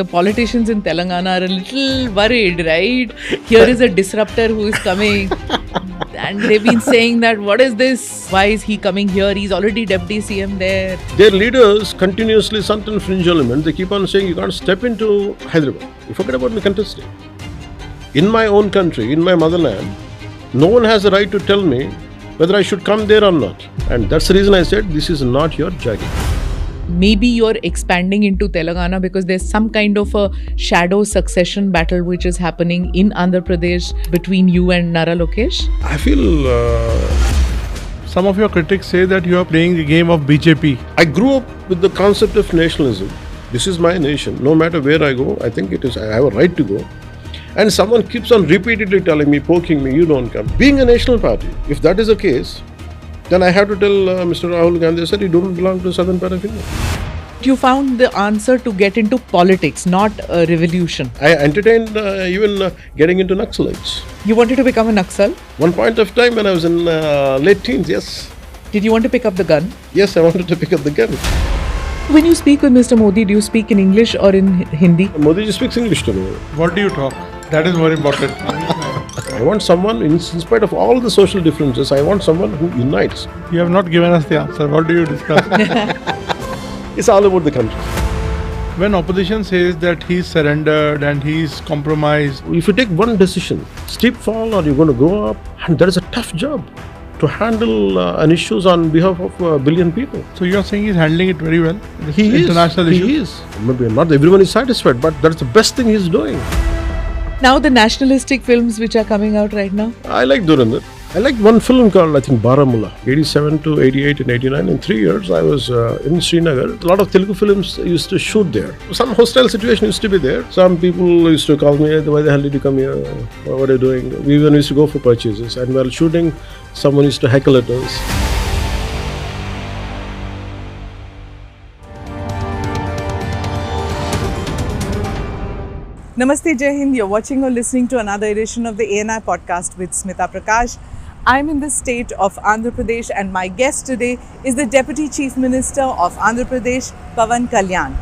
The politicians in Telangana are a little worried, right? Here is a disruptor who is coming. And they've been saying that, what is this? Why is he coming here? He's already deputy CM there. Their leaders continuously, certain fringe elements, they keep on saying you can't step into Hyderabad. You forget about me contesting. In my own country, in my motherland, no one has the right to tell me whether I should come there or not. And that's the reason I said this is not your jacket. Maybe you're expanding into Telangana because there's some kind of a shadow succession battle which is happening in Andhra Pradesh between you and Nara Lokesh. I feel some of your critics say that you are playing the game of BJP. I grew up with the concept of nationalism. This is my nation. No matter where I go, I think I have a right to go. And someone keeps on repeatedly telling me, poking me, you don't come. Being a national party, if that is the case, then I have to tell Mr. Rahul Gandhi, sir, you don't belong to the southern part of India. You found the answer to get into politics, not a revolution. I entertained even getting into Naxalites. You wanted to become a Naxal? One point of time when I was in late teens, yes. Did you want to pick up the gun? Yes, I wanted to pick up the gun. When you speak with Mr. Modi, do you speak in English or in Hindi? Modi ji speaks English to me. What do you talk? That is more important. I want someone, in spite of all the social differences, I want someone who unites. You have not given us the answer. What do you discuss? It's all about the country. When opposition says that he's surrendered and he's compromised, If you take one decision, steep fall or you're going to go up, and that is a tough job to handle an issues on behalf of a billion people. so you're saying he's handling it very well? This He international is. issue? He is. Maybe not everyone is satisfied, but that's the best thing he's doing. Now the nationalistic films which are coming out right now. I like Dhurandhar. I like one film called, I think, Baramulla. 87 to 88 and 89. In 3 years, I was in Srinagar. A lot of Telugu films used to shoot there. Some hostile situation used to be there. Some people used to call me, hey, why the hell did you come here? What are you doing? We even used to go for purchases. And while shooting, someone used to heckle at us. Namaste, Jai Hind. You're watching or listening to another edition of the ANI podcast with Smita Prakash. I'm in the state of Andhra Pradesh and my guest today is the Deputy Chief Minister of Andhra Pradesh, Pavan Kalyan.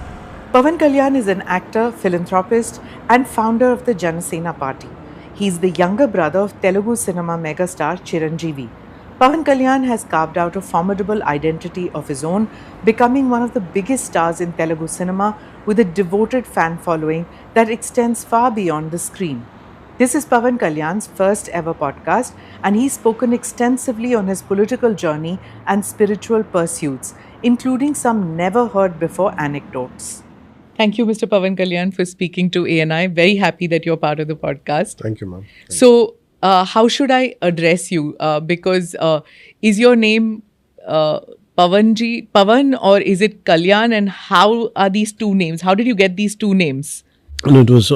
Pavan Kalyan is an actor, philanthropist and founder of the Janasena Party. He's the younger brother of Telugu cinema megastar Chiranjeevi. Pavan Kalyan has carved out a formidable identity of his own, becoming one of the biggest stars in Telugu cinema with a devoted fan following that extends far beyond the screen. This is Pavan Kalyan's first ever podcast, and he's spoken extensively on his political journey and spiritual pursuits, including some never heard before anecdotes. Thank you, Mr. Pavan Kalyan, for speaking to ANI. Very happy that you're part of the podcast. Thank you, ma'am. So, how should I address you? Because is your name Pavan, or is it Kalyan? And how are these two names? How did you get these two names? No, it was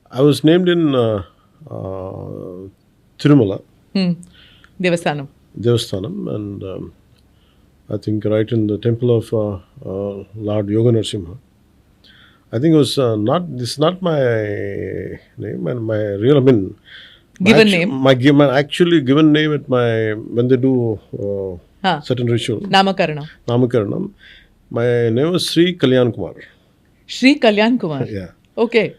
I was named in Tirumala, Devasthanam. Devasthanam, and I think right in the temple of Lord Yoga Narasimha. I think it was this is not my name and my real, name? My actually given name at when they do certain ritual. Namakaranam. My name was Sri Kalyan Kumar. Sri Kalyan Kumar? Yeah. Okay.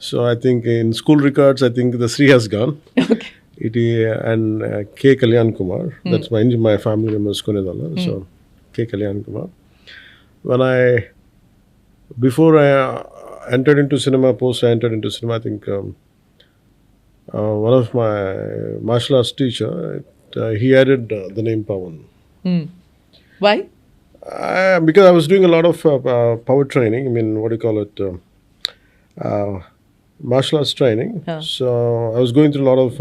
So I think in school records, I think the Sri has gone. Okay. And K. Kalyan Kumar. That's my family name was Kunedala. So K. Kalyan Kumar. Before I entered into cinema, I think one of my martial arts teacher, he added the name Pavan. Why? Because I was doing a lot of power training. Martial arts training. So I was going through a lot of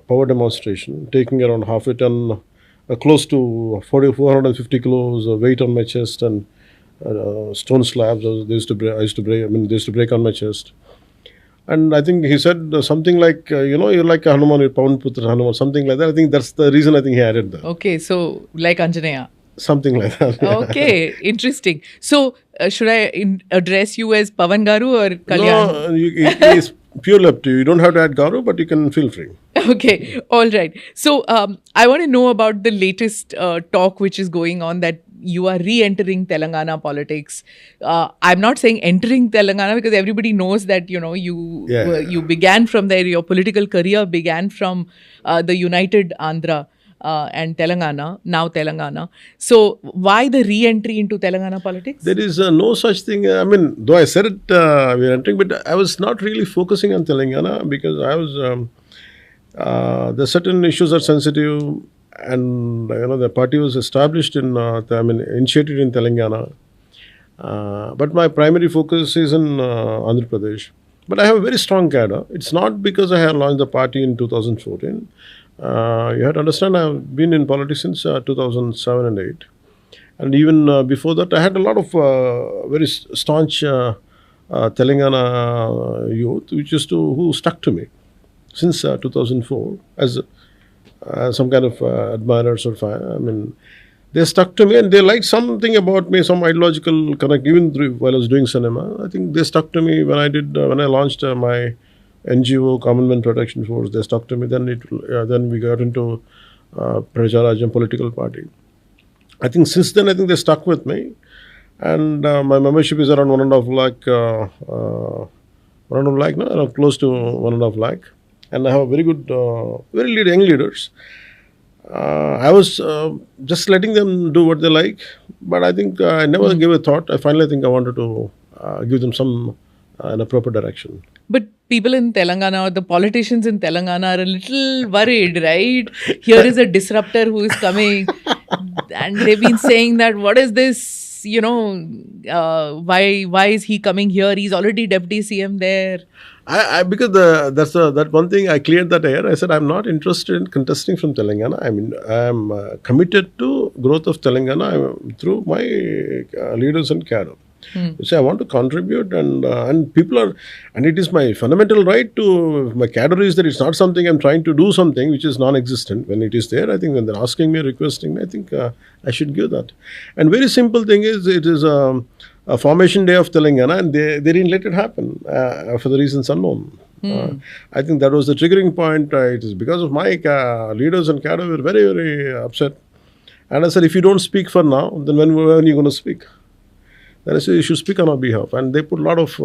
power demonstration, taking around half a ton, close to 450 kilos of weight on my chest and stone slabs. They used to break on my chest. And I think he said something like, you're like a Hanuman, you're Pavan Putra Hanuman, something like that. I think that's the reason I think he added that. Okay, so like Anjaneya. Something like that. Okay, interesting. So, should I address you as Pavan Garu or Kalyan? No, it's purely up to you. You don't have to add Garu, but you can feel free. Okay, all right. So, I want to know about the latest talk which is going on that you are re-entering Telangana politics. I'm not saying entering Telangana because everybody knows that you began from there. Your political career began from the United Andhra and Telangana, now Telangana. So why the re-entry into Telangana politics? There is no such thing. I mean, though I said it, we're entering, but I was not really focusing on Telangana because I was. The certain issues are sensitive, and the party was established initiated in Telangana. But my primary focus is in Andhra Pradesh. But I have a very strong cadre. It's not because I had launched the party in 2014. You have to understand, I've been in politics since 2007 and 8. And even before that, I had a lot of very staunch Telangana youth who stuck to me since 2004 as some kind of admirers or fan. I mean, they stuck to me and they liked something about me, some ideological connect. Even while I was doing cinema, I think they stuck to me when I launched my NGO, Common Protection Force. They stuck to me. Then we got into Prajarajam political party. I think since then, they stuck with me, and my membership is around 1.5 lakh. 1.5 lakh, no, around close to 1.5 lakh. And I have very good, young leaders. I was just letting them do what they like, but I think I never gave a thought. I finally think I wanted to give them some in a proper direction. But people in Telangana, or the politicians in Telangana, are a little worried, right? Here is a disruptor who is coming, and they've been saying that, what is this? Why is he coming here? He's already deputy CM there. Because that one thing I cleared that air. I said I'm not interested in contesting from Telangana. I mean, I'm committed to growth of Telangana through my leaders and cadre. So I want to contribute, and people are, and it is my fundamental right to my cadre is that it's not something I'm trying to do something which is non-existent. When it is there, I think when they're asking me, requesting me, I think I should give that. And very simple thing is, it is a formation day of Telangana, and they didn't let it happen for the reasons unknown. I think that was the triggering point. It is because of my leaders and cadre were very, very upset. And I said, if you don't speak for now, then when are you going to speak? Then I said, you should speak on our behalf. And they put a lot of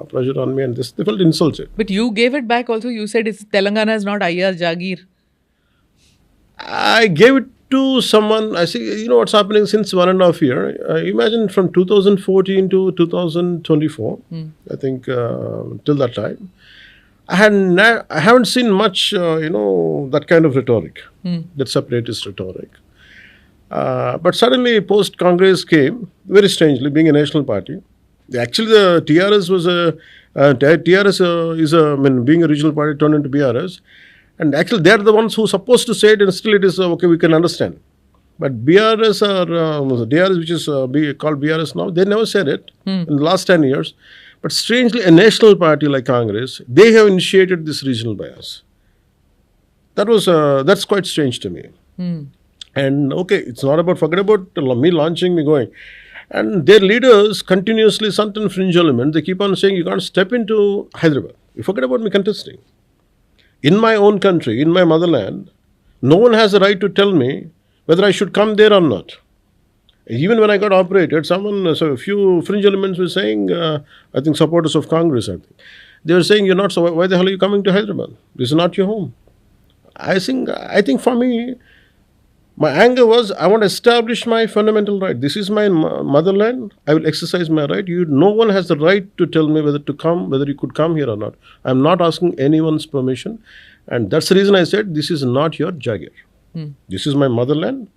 pressure on me, and they felt insulted. But you gave it back also. You said Telangana is not Ayyar Jagir. I gave it to someone. I see, what's happening since 1.5 years. Imagine from 2014 to 2024, I think till that time, I haven't seen much, that kind of rhetoric, that separatist rhetoric. But suddenly, post-Congress came, very strangely, being a national party. Actually, the TRS was being a regional party, turned into BRS. And actually, they're the ones who are supposed to say it, and still it is, okay, we can understand. But BRS or DRS, which is called BRS now, they never said it in the last 10 years. But strangely, a national party like Congress, they have initiated this regional bias. That's quite strange to me. And okay, it's not about, forget about me launching, me going. And their leaders continuously, certain fringe elements, they keep on saying, you can't step into Hyderabad. You forget about me contesting. In my own country, in my motherland, no one has the right to tell me whether I should come there or not. Even when I got operated, a few fringe elements were saying, I think supporters of Congress, I think, they were saying, you're not, so why the hell are you coming to Hyderabad? This is not your home. I think for me, my anger was, I want to establish my fundamental right. This is my motherland. I will exercise my right. No one has the right to tell me whether you could come here or not. I'm not asking anyone's permission. And that's the reason I said, this is not your Jagir. This is my motherland.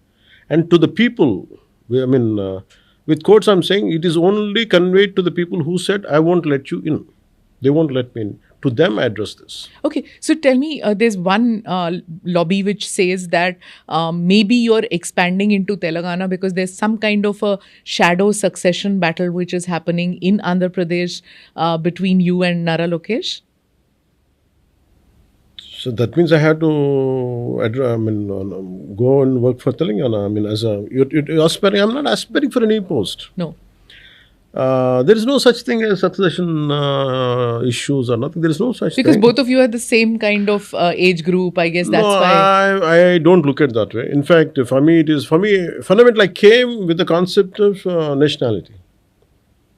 And to the people, with quotes I'm saying, it is only conveyed to the people who said, I won't let you in. They won't let me in. To them, I address this. Okay, so tell me, there's one lobby which says that maybe you're expanding into Telangana because there's some kind of a shadow succession battle which is happening in Andhra Pradesh between you and Nara Lokesh. So that means I had to go and work for Telangana. You're aspiring. I'm not aspiring for any post. No. There is no such thing as succession issues or nothing. There is no such Because thing. both of you are the same kind of age group, I guess that's No, why. I don't look at that way. In fact, for me, fundamentally, I came with the concept of nationality,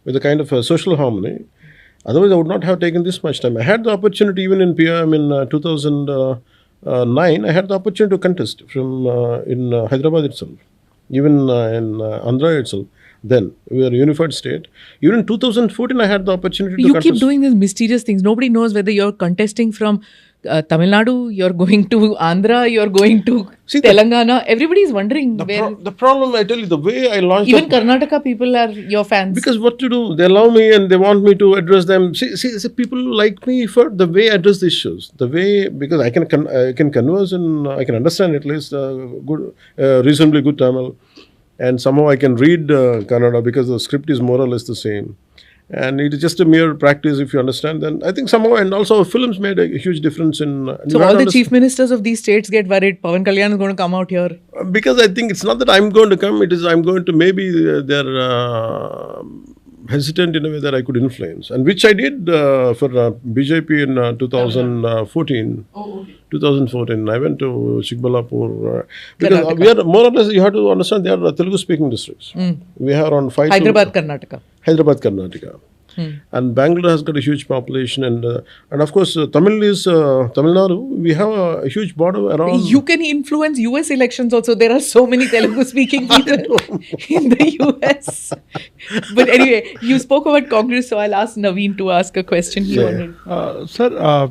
with a kind of social harmony. Otherwise, I would not have taken this much time. I had the opportunity even in PM in 2009. I had the opportunity to contest from in Hyderabad itself, even in Andhra itself. Then we were a unified state. Even in 2014, I had the opportunity to You contest. keep doing these mysterious things. Nobody knows whether you're contesting from Tamil Nadu, you're going to Andhra, you're going to See, Telangana. Everybody's wondering where. The problem, I tell you, the way I launched Even the- Karnataka people are your fans. because what to do? They allow me and they want me to address them. See, people like me for the way I address the issues. The way, because I can converse and I can understand at least good, reasonably good Tamil, and somehow I can read Kannada because the script is more or less the same. And it is just a mere practice if you understand. Then I think somehow, and also films made a huge difference in. So all the chief ministers of these states get worried. Pavan Kalyan is going to come out here. Because I think it's not that I'm going to come, it is I'm going to maybe they're hesitant in a way that I could influence, and which I did for BJP in 2014. Oh, okay. 2014, I went to Chikbalapur because Karnataka. we are more or less, you have to understand, they are Telugu speaking districts. We have around 5 Hyderabad, Karnataka. Hyderabad, Karnataka. And Bangalore has got a huge population, and of course Tamil Nadu. We have a huge border around. You can influence US elections also. There are so many Telugu speaking people in the US. But anyway, you spoke about Congress, so I'll ask Naveen to ask a question he wanted. Sir,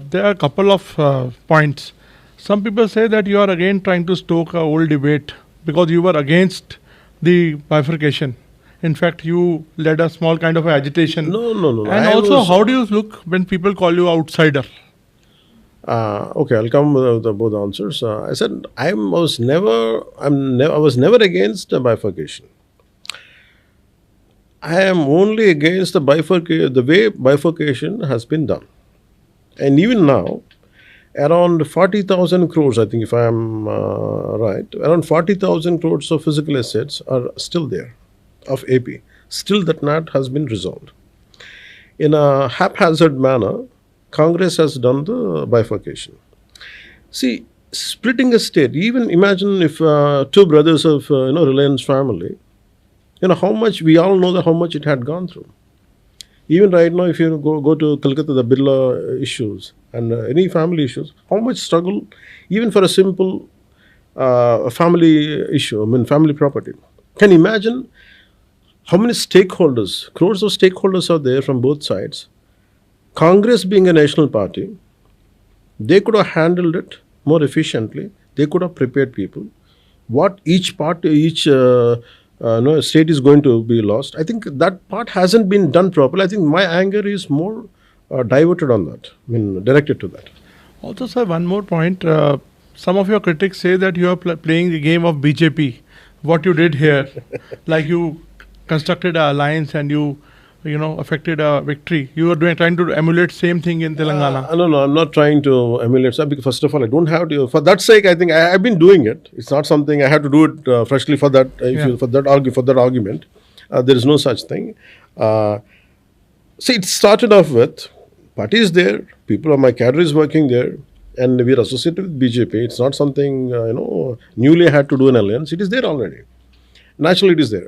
there are a couple of points. Some people say that you are again trying to stoke a old debate because you were against the bifurcation. In fact, you led a small kind of agitation. No. And also, how do you look when people call you outsider? Okay, I'll come with both answers. I said I was never against the bifurcation. I am only against the way bifurcation has been done. And even now, around 40,000 crores, I think if I am right, around 40,000 crores of physical assets are still there of AP. Still that knot has been resolved. In a haphazard manner, Congress has done the bifurcation. See, splitting a state, even imagine if two brothers of Reliance family, how much, we all know that how much it had gone through. Even right now, if you go to Calcutta, the Birla issues and any family issues, how much struggle, even for a simple family issue, family property. Can you imagine how many stakeholders, crores of stakeholders are there from both sides? Congress being a national party, they could have handled it more efficiently. They could have prepared people. What each state is going to be lost. I think that part hasn't been done properly. I think my anger is more diverted on that, directed to that. Also, sir, one more point. Some of your critics say that you are playing the game of BJP. What you did here, like you constructed an alliance and you affected a victory. You are trying to emulate same thing in Telangana. No, I'm not trying to emulate that because first of all, I don't have to. For that sake, I think I've been doing it. It's not something I have to do it freshly for that. For that argument, there is no such thing. See, it started off with parties there. People of my cadre is working there, and we are associated with BJP. It's not something newly had to do an alliance. It is there already. Naturally, it is there.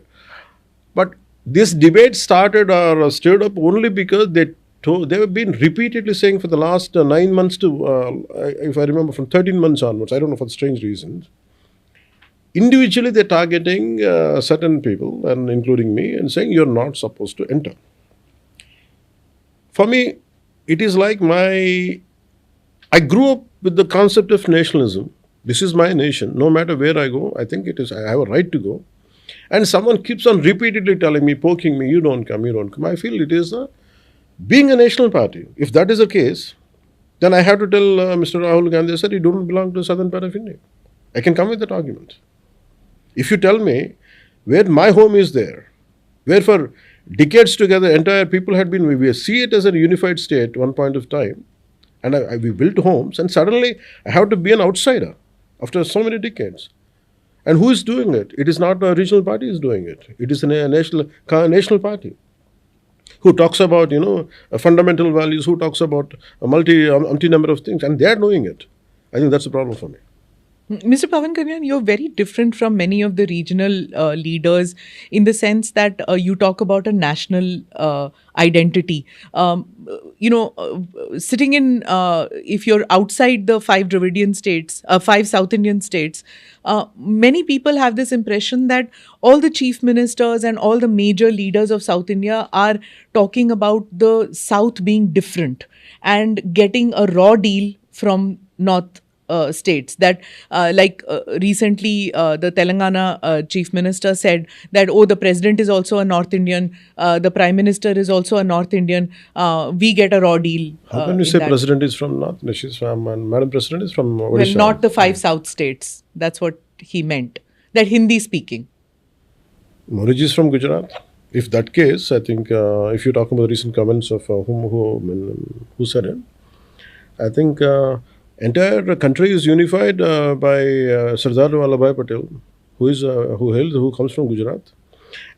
But this debate started or stirred up only because they have been repeatedly saying for the last 9 months to, if I remember, from 13 months onwards, I don't know for strange reasons, individually they're targeting certain people, and including me, and saying you're not supposed to enter. For me, it is like I grew up with the concept of nationalism. This is my nation. No matter where I go, I think I have a right to go. And someone keeps on repeatedly telling me, poking me, you don't come. I feel it is being a national party. If that is the case, then I have to tell Mr. Rahul Gandhi, sir, you don't belong to the southern part of India. I can come with that argument. If you tell me where my home is there, where for decades together, entire people had been, we see it as a unified state at one point of time, and we built homes, and suddenly I have to be an outsider after so many decades. And who is doing it? It is not a regional party is doing it. It is a national party. who talks about, fundamental values, who talks about a multi number of things, and they are doing it. I think that's a problem for me. Mr. Pavan Kalyan, you're very different from many of the regional leaders in the sense that you talk about a national identity. Sitting in, if you're outside the five Dravidian states, five South Indian states, many people have this impression that all the chief ministers and all the major leaders of South India are talking about the South being different and getting a raw deal from North states. That recently the Telangana chief minister said that, oh, the president is also a North Indian, the prime minister is also a North Indian, we get a raw deal. How can you say president is from North? No, she's from, and Madam President is from Odisha. Well, not the five South states. That's what he meant. That Hindi speaking. Moriji is from Gujarat. If that case, I think if you talk about the recent comments of who said it, I think entire country is unified by Sardar Vallabhbhai Patel, who comes from Gujarat,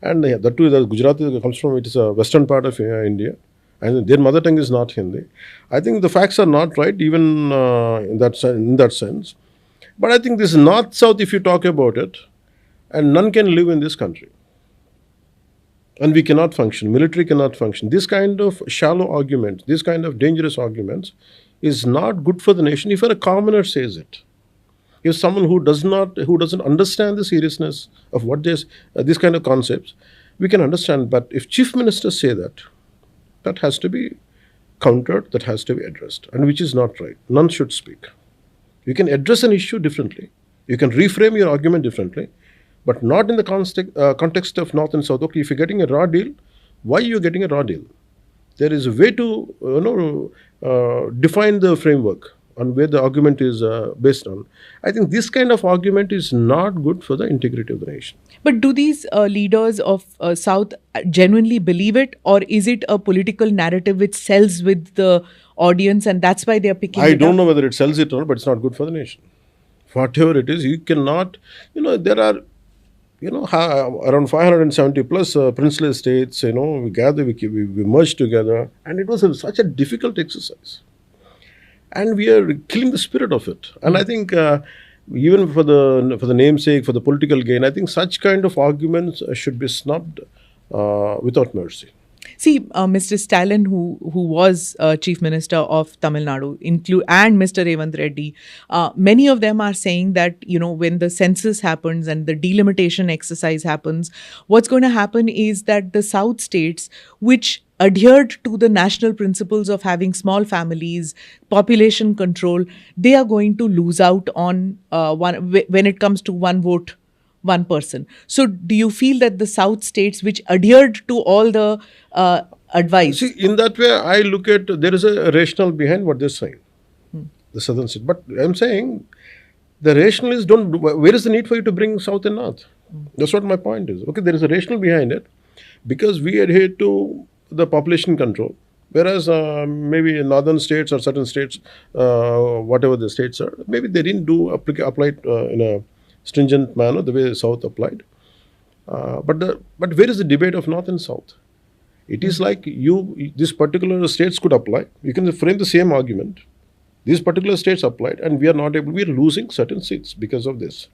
and that too, the Gujarati comes from, it is a western part of India, and their mother tongue is not Hindi. I think the facts are not right, even in that sense. But I think this north-south, if you talk about it, and none can live in this country. And we cannot function, military cannot function. This kind of shallow argument, this kind of dangerous arguments is not good for the nation if a commoner says it. If someone who doesn't understand the seriousness of what this kind of concepts, we can understand. But if chief ministers say that, that has to be countered, that has to be addressed, and which is not right. None should speak. You can address an issue differently. You can reframe your argument differently, but not in the context of North and South. Okay, if you're getting a raw deal, why are you getting a raw deal? There is a way to define the framework on where the argument is based on. I think this kind of argument is not good for the integrity of the nation. But do these leaders of South genuinely believe it, or is it a political narrative which sells with the audience and that's why they are picking it up? I don't know whether it sells it or not, but it's not good for the nation. Whatever it is, you cannot, there are, around 570 plus princely states, we gather, we merge together, and it was such a difficult exercise. And we are killing the spirit of it. And I think even for the namesake, for the political gain, I think such kind of arguments should be snubbed without mercy. See, Mr. Stalin, who was Chief Minister of Tamil Nadu, and Mr. Revant Reddy, many of them are saying that, when the census happens and the delimitation exercise happens, what's going to happen is that the South states, which adhered to the national principles of having small families, population control, they are going to lose out on when it comes to one vote, one person. So do you feel that the South states which adhered to all the advice? See, in that way, I look at, there is a rationale behind what they're saying, the southern state. But I'm saying, the rationale is, where is the need for you to bring South and North? That's what my point is. Okay, there is a rationale behind it, because we adhere to the population control, whereas maybe in northern states or certain states, whatever the states are, maybe they didn't apply it in a stringent manner the way the South applied. But where is the debate of North and South? It is like these particular states could apply. You can frame the same argument. These particular states applied, and we are losing certain seats because of this.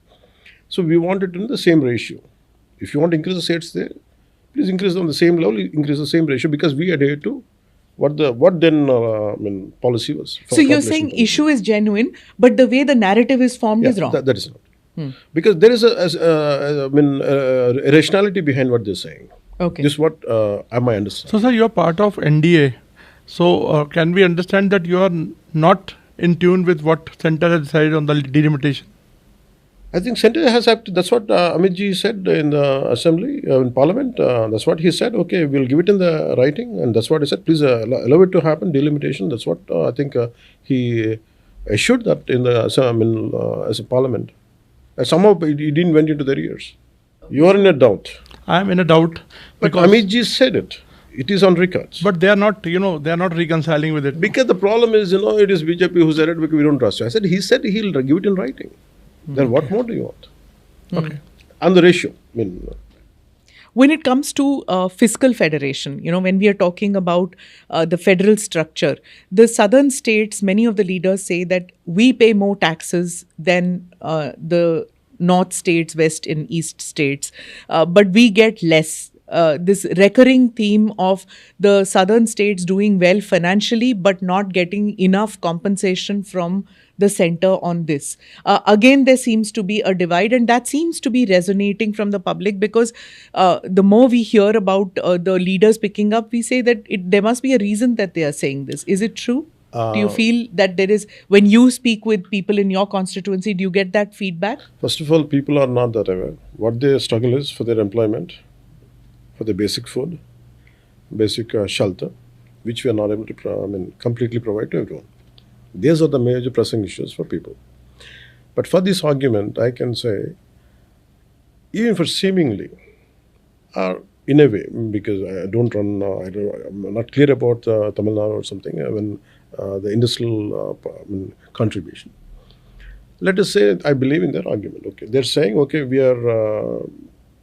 So we want it in the same ratio. If you want to increase the seats there, please increase on the same level, increase the same ratio, because we adhere to what then policy was. So you're saying policy. Issue is genuine, but the way the narrative is formed is wrong. That is not. Because there is a rationality behind what they're saying. Okay. This is what I might understand. So, sir, you're part of NDA. So, can we understand that you are not in tune with what Centre has decided on the delimitation? I think Centre has that's what Amit ji said in the assembly, in parliament. That's what he said. Okay, we'll give it in the writing, and that's what he said. Please allow it to happen, delimitation. That's what I think he assured that in the as a parliament. Somehow it didn't went into their ears. You are in a doubt. I am in a doubt. But Amit ji said it. It is on records. But they are not, they are not reconciling with it. Because the problem is, it is BJP who said it because we don't trust you. He said he'll give it in writing. Then what more do you want? Okay. And the ratio. When it comes to fiscal federation, when we are talking about the federal structure, the southern states, many of the leaders say that we pay more taxes than the north states, west and east states, but we get less. This recurring theme of the southern states doing well financially but not getting enough compensation from the center on this. Again, there seems to be a divide, and that seems to be resonating from the public because the more we hear about the leaders picking up, we say that there must be a reason that they are saying this. Is it true? Do you feel that there is, when you speak with people in your constituency, do you get that feedback? First of all, people are not that aware. What their struggle is for their employment, for the basic food, basic shelter, which we are not able to completely provide to everyone. These are the major pressing issues for people. But for this argument, I can say, even for seemingly, or in a way, because I don't run, I'm not clear about Tamil Nadu or something, the industrial contribution. Let us say I believe in their argument. Okay, they're saying, okay, we are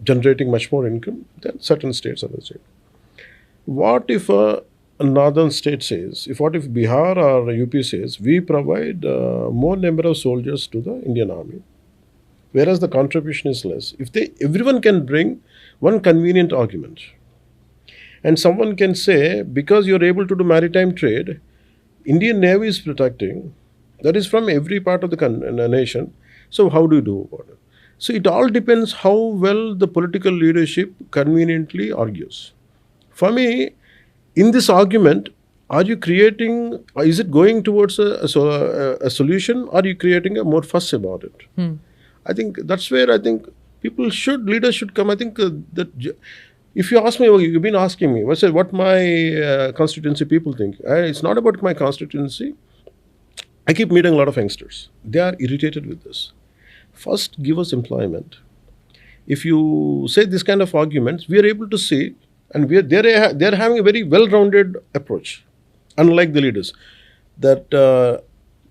generating much more income than certain states are saying. What if a northern state says, what if Bihar or UP says, we provide more number of soldiers to the Indian Army, whereas the contribution is less? If everyone can bring one convenient argument, and someone can say, because you're able to do maritime trade, Indian Navy is protecting, that is from every part of the nation, so how do you do about it? So it all depends how well the political leadership conveniently argues. For me, in this argument, are you creating, is it going towards a solution, or are you creating a more fuss about it? I think that's where I think leaders should come. I think that if you ask me, you've been asking me, what my constituency people think. It's not about my constituency. I keep meeting a lot of youngsters. They are irritated with this. First, give us employment. If you say this kind of arguments, we are able to see, and they're having a very well-rounded approach, unlike the leaders. That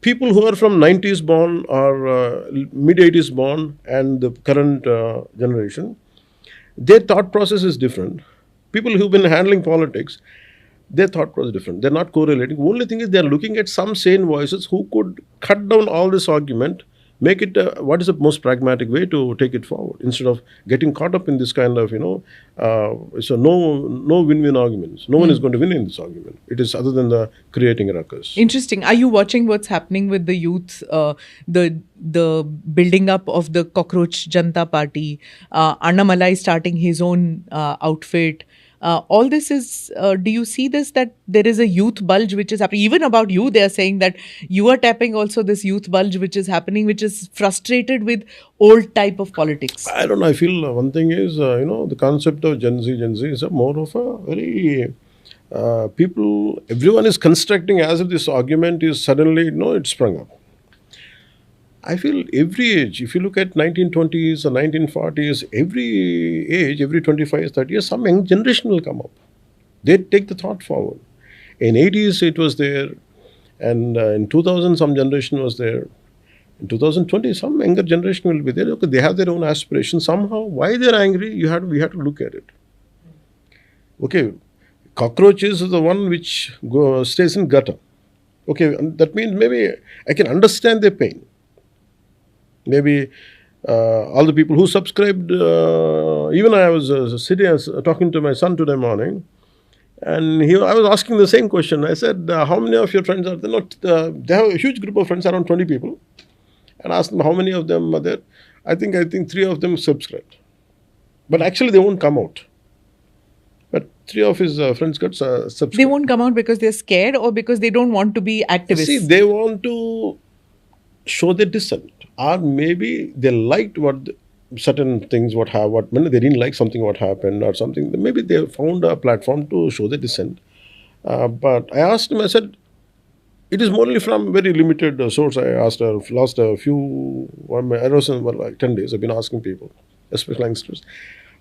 people who are from 90s born or mid-80s born and the current generation, their thought process is different. People who've been handling politics, their thought process is different. They're not correlating. The only thing is they're looking at some sane voices who could cut down all this argument, make it what is the most pragmatic way to take it forward, instead of getting caught up in this kind of, so no win-win arguments. No one is going to win in this argument. It is other than the creating a ruckus. Interesting. Are you watching what's happening with the youth, the building up of the Cockroach Janata Party, Annamalai starting his own outfit? All this is, do you see this, that there is a youth bulge which is happening? Even about you, they are saying that you are tapping also this youth bulge which is happening, which is frustrated with old type of politics. I don't know. I feel one thing is, the concept of Gen Z is more of a very, everyone is constructing as if this argument is suddenly, it sprung up. I feel every age, if you look at 1920s or 1940s, every age, every 25, 30 years, some young generation will come up. They take the thought forward. In 80s, it was there. And in 2000, some generation was there. In 2020, some younger generation will be there. Okay, they have their own aspirations. Somehow, why they're angry, we have to look at it. Okay, cockroaches is the one which stays in gutter. Okay, that means maybe I can understand their pain. Maybe all the people who subscribed, even I was talking to my son today morning, and I was asking the same question. I said, how many of your friends are there? They have a huge group of friends, around 20 people, and asked them how many of them are there. I think 3 of them subscribed. But actually they won't come out. But 3 of his friends got subscribed. They won't come out because they're scared or because they don't want to be activists? See, they want to show their dissent. Or maybe they liked certain things, they didn't like something what happened or something. Maybe they found a platform to show their dissent. But I asked him, I said, it is morely from very limited source. I asked her, last a few, I was like 10 days, I've been asking people, especially youngsters.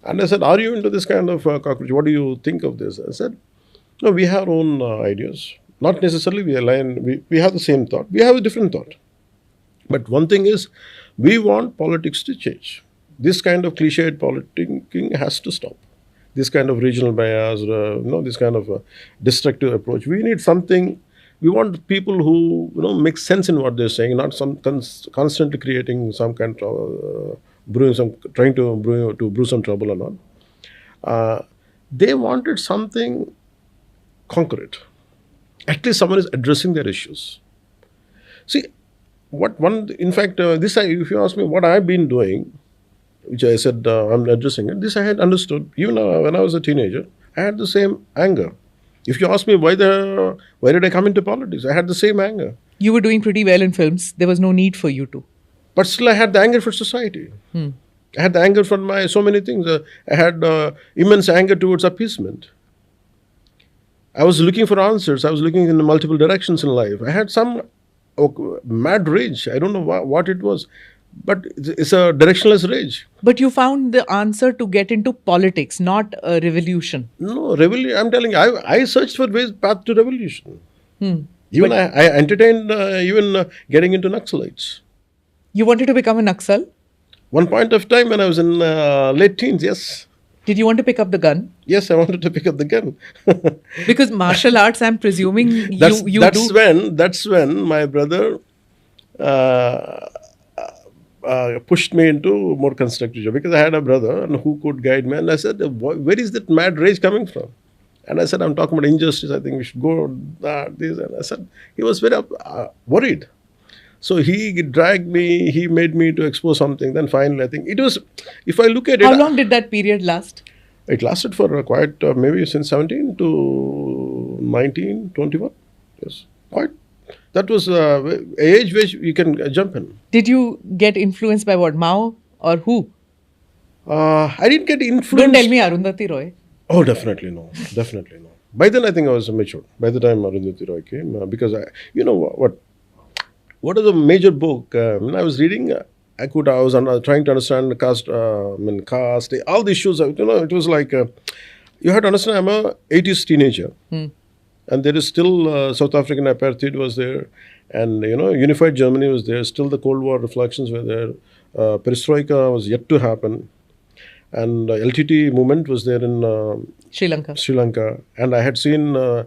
And I said, are you into this kind of cockroach? What do you think of this? I said, no, we have our own ideas. Not necessarily we align, we have the same thought. We have a different thought. But one thing is, we want politics to change. This kind of cliched politicking has to stop. this kind of regional bias, this kind of destructive approach. We need something. We want people who make sense in what they're saying, not some constantly creating some kind of trying to brew some trouble or not. They wanted something concrete. At least someone is addressing their issues. See, in fact, if you ask me what I've been doing, which I said I'm addressing it, this I had understood. Even when I was a teenager, I had the same anger. If you ask me why did I come into politics, I had the same anger. You were doing pretty well in films. There was no need for you to. But still, I had the anger for society. I had the anger for so many things. I had immense anger towards appeasement. I was looking for answers. I was looking in multiple directions in life. I had some mad rage. I don't know what it was. But it's a directionless rage. But you found the answer to get into politics, not a revolution. No, revolution. I'm telling you, I searched for path to revolution. Even I entertained getting into Naxalites. You wanted to become a Naxal? One point of time when I was in late teens, yes. Did you want to pick up the gun? Yes, I wanted to pick up the gun. Because martial arts, I'm presuming that's do. That's when my brother pushed me into more constructive job, because I had a brother and who could guide me. And I said, where is that mad rage coming from? And I said, I'm talking about injustice. I think we should go this. And I said, he was very worried. So he dragged me, he made me to expose something. Then finally, I think it was, if I look at it. How long did that period last? It lasted for quite, maybe since 17 to 19, 21. Yes, quite. That was an age which you can jump in. Did you get influenced by what, Mao or who? I didn't get influenced. Don't tell me Arundhati Roy. Oh, definitely no. Definitely no. By then, I think I was mature. By the time Arundhati Roy came, because what is a major book? When I was reading, I was trying to understand the caste, caste, all the issues. It was like, you have to understand, I'm a 80s teenager. And there is still South African apartheid was there. And, unified Germany was there. Still the Cold War reflections were there. Perestroika was yet to happen. And LTT movement was there in Sri Lanka. And I had seen, the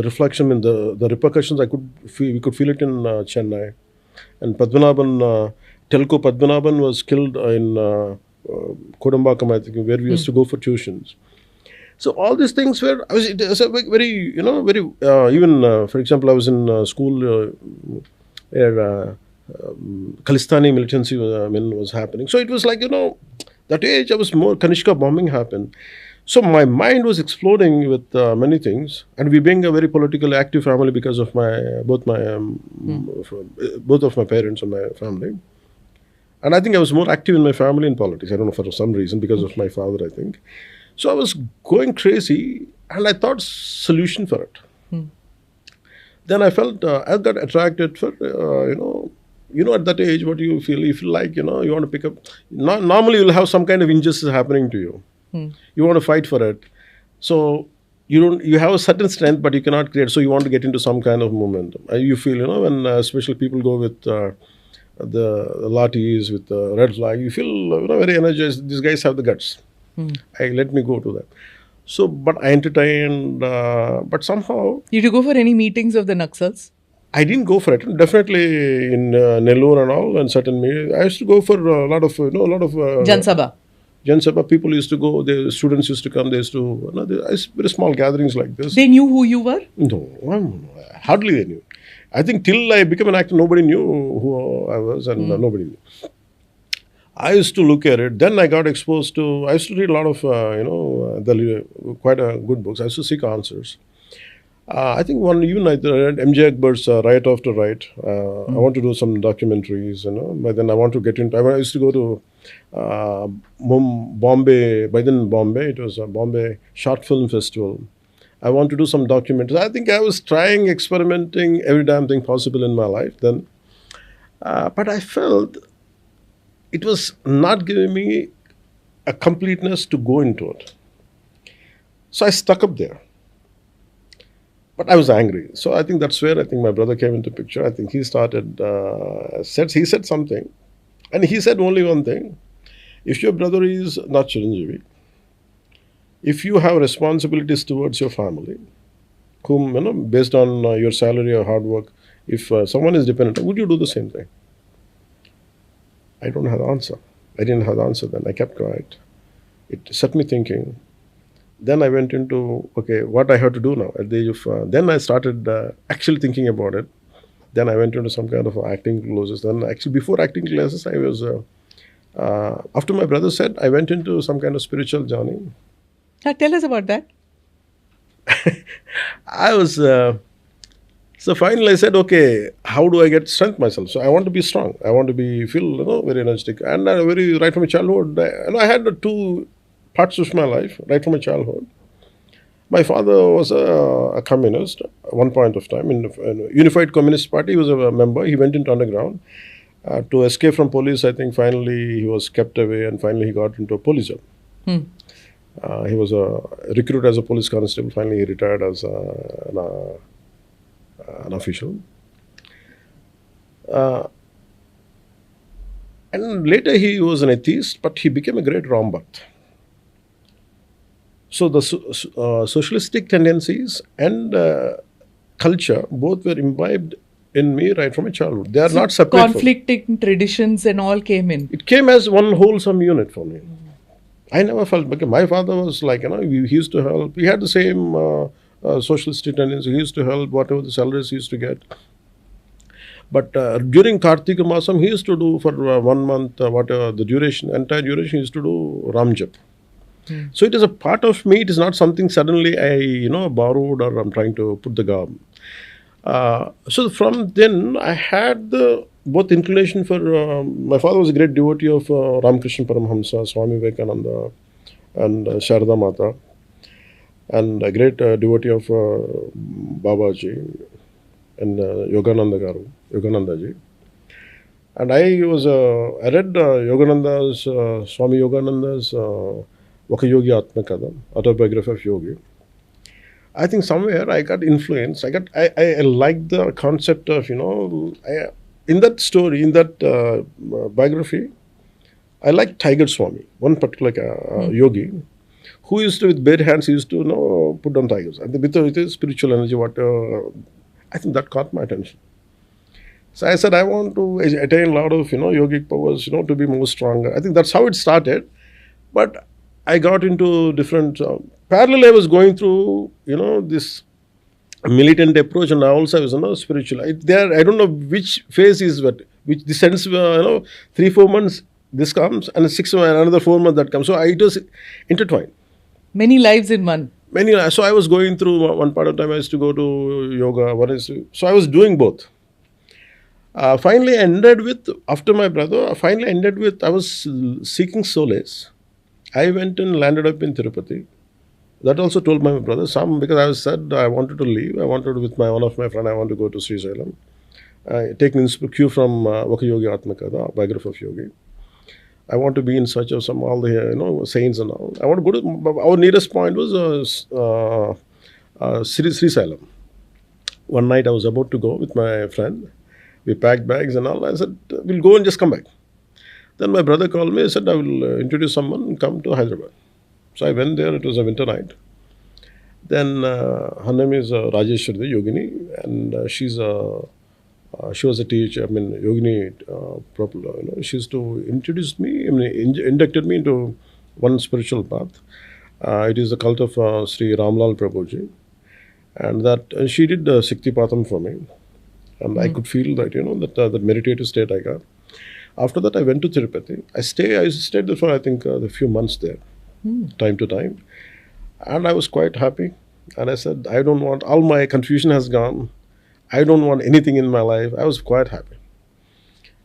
reflection in the repercussions. We could feel it in Chennai. And Telko Padmanabhan was killed in Kodambakam, I think, where we used to go for tuitions. So all these things were, it was a very, even, for example, I was in school where Khalistani militancy was happening. So it was like, that age I was more, Kanishka bombing happened. So my mind was exploding with many things. And we being a very politically active family because of both of my parents and my family. And I think I was more active in my family in politics. I don't know, for some reason, because of my father, I think. So I was going crazy, and I thought solution for it. Then I felt, I got attracted for, at that age, what you feel like, you want to pick up. Normally, you'll have some kind of injustice happening to you. You want to fight for it. So you have a certain strength, but you cannot create. So you want to get into some kind of momentum. You feel, when especially people go with the lathis, with the red flag, you feel very energized. These guys have the guts. Let me go to that. So, but I entertained, but somehow. Did you go for any meetings of the Naxals? I didn't go for it. Definitely in Nellore and all, and certain meetings. I used to go for a lot of, Jan Sabha. Jan Sabha, people used to go, the students used to come, they used to, very small gatherings like this. They knew who you were? No, hardly they knew. I think till I became an actor, nobody knew who I was, and nobody knew. I used to look at it. Then I got exposed to, I used to read a lot of, quite good books. I used to seek answers. I think I read M.J. Akbar's Right After Right. I want to do some documentaries, but then I want to get into, I used to go to Bombay, by then Bombay, it was a Bombay Short Film Festival. I want to do some documentaries. I think I was experimenting every damn thing possible in my life then. But I felt it was not giving me a completeness to go into it. So I stuck up there. But I was angry. So I think that's where my brother came into picture. I think he started, he said something. And he said only one thing. If your brother is not Chiranjeevi, if you have responsibilities towards your family, whom, based on your salary or hard work, if someone is dependent, would you do the same thing? I don't have the answer. I didn't have the answer then. I kept quiet. It set me thinking. Then I went into, okay, what I have to do now at the age of, then I started actually thinking about it. Then I went into some kind of acting classes. Then actually before acting classes, I was, after my brother said, I went into some kind of spiritual journey. Tell us about that. I was, so finally I said, okay, how do I get strength myself? So I want to be strong. I want to feel, very energetic. And right from my childhood, I had two parts of my life, right from my childhood. My father was a communist at one point of time in the Unified Communist Party. He was a member. He went into underground to escape from police. I think finally he was kept away and finally he got into a police job. He was recruited as a police constable. Finally he retired as an official. And later he was an atheist, but he became a great Ram Bhakt. So the socialistic tendencies and culture both were imbibed in me right from my childhood. They are not separate. Conflicting traditions and all came in. It came as one wholesome unit for me. I never felt, because my father was like, he used to help. We had the same socialistic tendency. He used to help whatever the salaries he used to get. But during Kartika Masam, he used to do for 1 month, whatever the duration, entire duration, he used to do Ram Jap. So it is a part of me. It is not something suddenly I, borrowed or I'm trying to put the garb. So from then I had the both inclination for, my father was a great devotee of Ramakrishna Paramahamsa, Swami Vivekananda and Sharada Mata, and a great devotee of Babaji and Yogananda ji. And I read Yogananda's, Swami Yogananda's Yogi Atmakada, autobiography of Yogi. I think somewhere I got influence. I liked the concept of, in that story, in that biography, I like Tiger Swami, one particular yogi, who used to, with bare hands, he used to, put down tigers. And with his spiritual energy, I think that caught my attention. So I said, I want to attain a lot of, yogic powers, to be more stronger. I think that's how it started. But I got into different, parallel I was going through, this militant approach, and also I was, spiritual. I don't know which phase is what, which the sense, 3-4 months this comes, and 6 months, another 4 months that comes. So it was intertwined. Many lives in one. So I was going through one part of time, I used to go to yoga, so I was doing both. Finally ended with, after my brother, I was seeking solace. I went and landed up in Tirupati. That also told my brother some, because I said I wanted to leave. I wanted with one of my friend, I want to go to Sri Sailam. Taking cue from Yogi Atmakada, biography of Yogi. I want to be in search of all the saints and all. I want to go to, our nearest point was Sri Sailam. One night I was about to go with my friend. We packed bags and all. I said, we'll go and just come back. Then my brother called me. I said, I will introduce someone and come to Hyderabad. So I went there. It was a winter night. Then her name is Rajeshwari Yogini, and she was a teacher. Yogini, she used to introduce me, inducted me into one spiritual path. It is the cult of Sri Ramlal Prabhuji, and she did Siktipatham for me, and I could feel that that meditative state I got. After that, I went to Tirupati. I stayed there for, I think, a few months there, time to time. And I was quite happy. And I said, I don't want, all my confusion has gone. I don't want anything in my life. I was quite happy.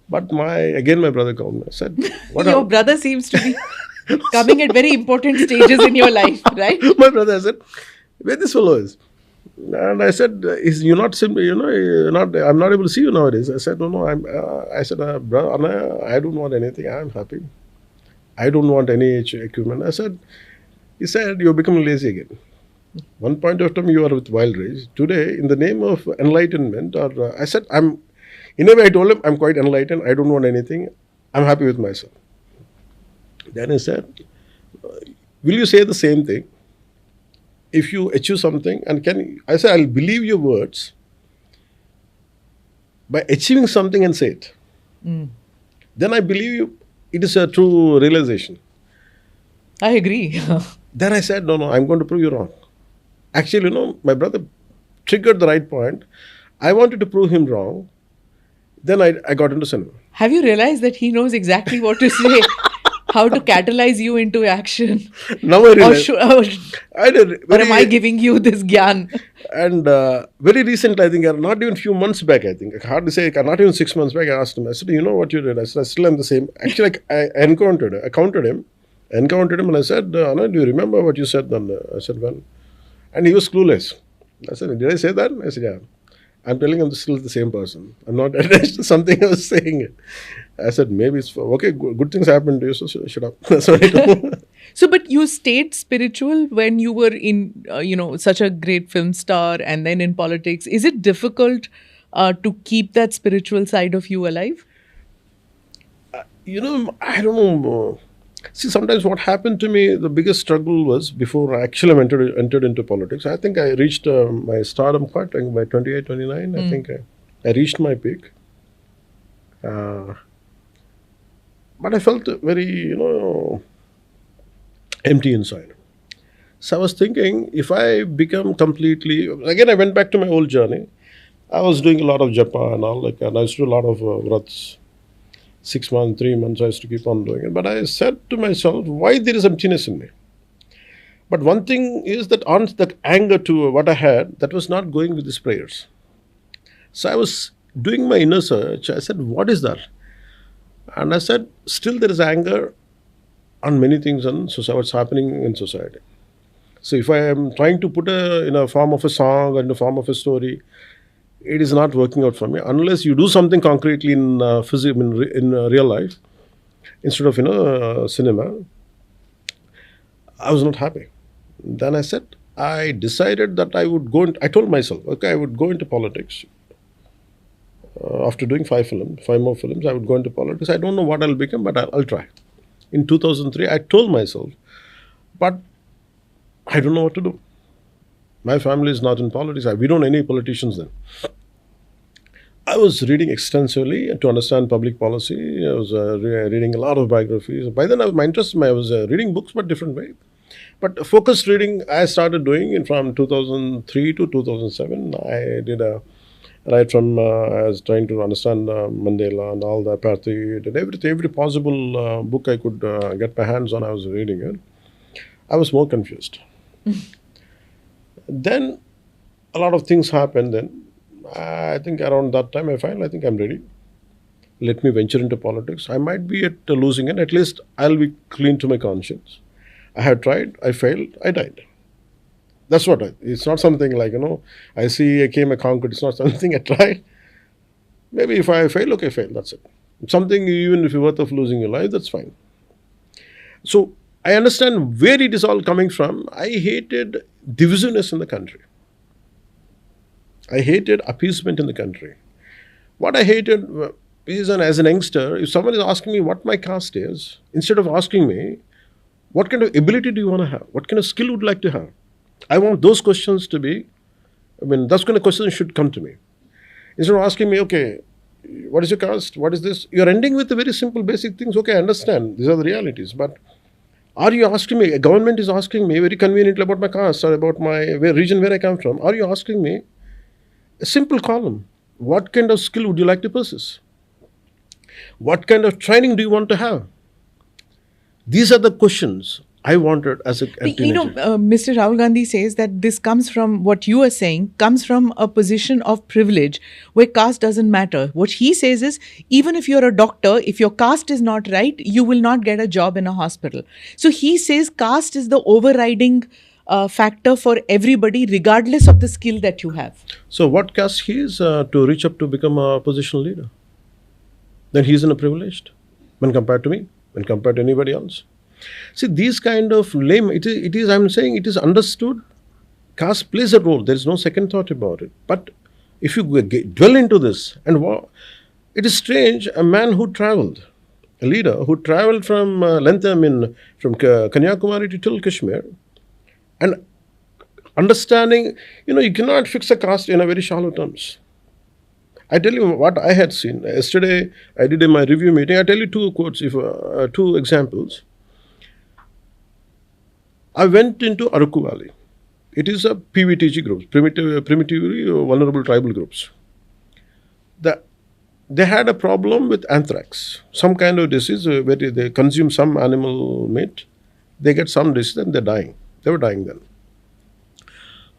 But my brother called me. I said, your brother seems to be coming at very important stages in your life, right? My brother, I said, where this fellow is? And I said, you're not simply, I'm not able to see you nowadays. I said, no, I said, brother, I don't want anything. I'm happy. I don't want any equipment. He said, you're becoming lazy again. One point of time you are with wild rage. Today, in the name of enlightenment, I said, in a way I told him, I'm quite enlightened. I don't want anything. I'm happy with myself. Then he said, will you say the same thing if you achieve something, and I say I'll believe your words by achieving something and say it. Then I believe you. It is a true realization. I agree. Then I said, no, I'm going to prove you wrong. Actually, my brother triggered the right point. I wanted to prove him wrong. Then I got into cinema. Have you realized that he knows exactly what to say? How to catalyze you into action? Now I realize. I did. Or am I giving you this gyan? And very recently, I think, not even few months back, I think, hard to say, not even 6 months back, I asked him, I said, you know what you did? I said, I still am the same. Actually, I counted him, and I said, Anna, do you remember what you said then? I said, well, and he was clueless. I said, did I say that? I said, yeah. I'm telling him still the same person. I'm not attached to something I was saying it. I said, maybe it's okay, good things happen to you, so shut up. That's what I told. So, but you stayed spiritual when you were in, such a great film star and then in politics. Is it difficult to keep that spiritual side of you alive? I don't know. See, sometimes what happened to me, the biggest struggle was before I actually entered into politics. I think I reached my stardom quite by 28, 29. I think I reached my peak. But I felt very, empty inside. So I was thinking, if I become completely... Again, I went back to my old journey. I was doing a lot of japa and all, and I used to do a lot of vrats. 6 months, 3 months, I used to keep on doing it. But I said to myself, why there is emptiness in me? But one thing is that on the anger to what I had, that was not going with these prayers. So I was doing my inner search. I said, what is that? And I said, still there is anger on many things and what's happening in society. So if I am trying to put in a form of a song or in the form of a story, it is not working out for me unless you do something concretely in real life instead of cinema. I was not happy. Then I said, I decided that I would go. I told myself, okay, I would go into politics. After doing 5 more films, I would go into politics. I don't know what I'll become, but I'll try. In 2003, I told myself, but I don't know what to do. My family is not in politics. We don't know any politicians then. I was reading extensively to understand public policy. I was reading a lot of biographies. By then, my interest, I was reading books, but different way. But focused reading, I started doing from 2003 to 2007. I did right from, I was trying to understand Mandela and all the apartheid and everything, every possible book I could get my hands on, I was reading it. I was more confused. Then a lot of things happened then. I think around that time I think I'm ready. Let me venture into politics. I might be at losing it. At least I'll be clean to my conscience. I had tried, I failed, I died. That's what it's not something like, I see I came, I conquered. It's not something I tried. Maybe if I fail, okay, fail, that's it. Something, even if you're worth of losing your life, that's fine. So I understand where it is all coming from. I hated divisiveness in the country. I hated appeasement in the country. What I hated is, as an youngster, if someone is asking me what my caste is, instead of asking me, what kind of ability do you want to have? What kind of skill would you like to have? I want those questions to be, those kind of questions should come to me. Instead of asking me, okay, what is your caste? What is this? You're ending with the very simple basic things. Okay, I understand. These are the realities. But are you asking me, a government is asking me very conveniently about my caste or about my region where I come from. Are you asking me a simple column? What kind of skill would you like to possess? What kind of training do you want to have? These are the questions I wanted as a teenager. Mr. Rahul Gandhi says that this comes from, what you are saying, comes from a position of privilege where caste doesn't matter. What he says is, even if you're a doctor, if your caste is not right, you will not get a job in a hospital. So he says caste is the overriding factor for everybody, regardless of the skill that you have. So what caste he is to reach up to become a opposition leader? Then he is in a privileged when compared to me, when compared to anybody else. See, these kind of lame, it is, I'm saying it is understood. Caste plays a role. There is no second thought about it. But if you dwell into this, and it is strange, a man who traveled, a leader who traveled from from Kanyakumari to till Kashmir, and understanding, you cannot fix a caste in a very shallow terms. I tell you what I had seen. Yesterday, I did in my review meeting, I tell you two quotes, two examples. I went into Araku Valley. It is a PVTG group, primitively vulnerable tribal groups. They had a problem with anthrax, some kind of disease where they consume some animal meat, they get some disease and they're dying. They were dying then.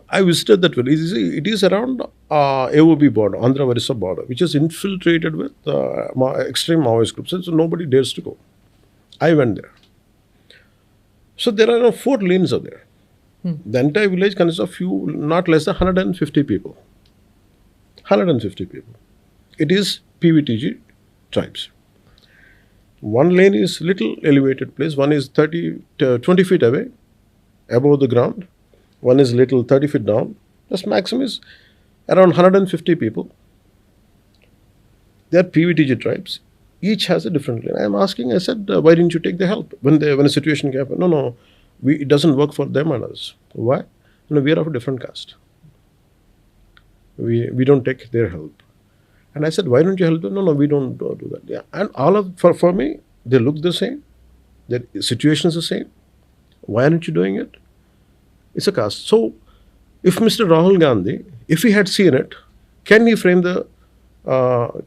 I visited that village. It is around AOB border, Andhra Orissa border, which is infiltrated with extreme Maoist groups. So nobody dares to go. I went there. So there are 4 lanes are there. The entire village consists of not less than 150 people. 150 people. It is PVTG tribes. One lane is little elevated place. One is 20 feet away, above the ground. One is little 30 feet down. The maximum is around 150 people. They are PVTG tribes. Each has a different lane. I am asking, I said, why didn't you take the help when a situation came up? No, it doesn't work for them and us. Why? We are of a different caste. We don't take their help. And I said, why don't you help them? No, we don't do that. Yeah. And for me, they look the same. Their situation is the same. Why aren't you doing it? It's a caste. So, if Mr. Rahul Gandhi, if he had seen it, can he frame the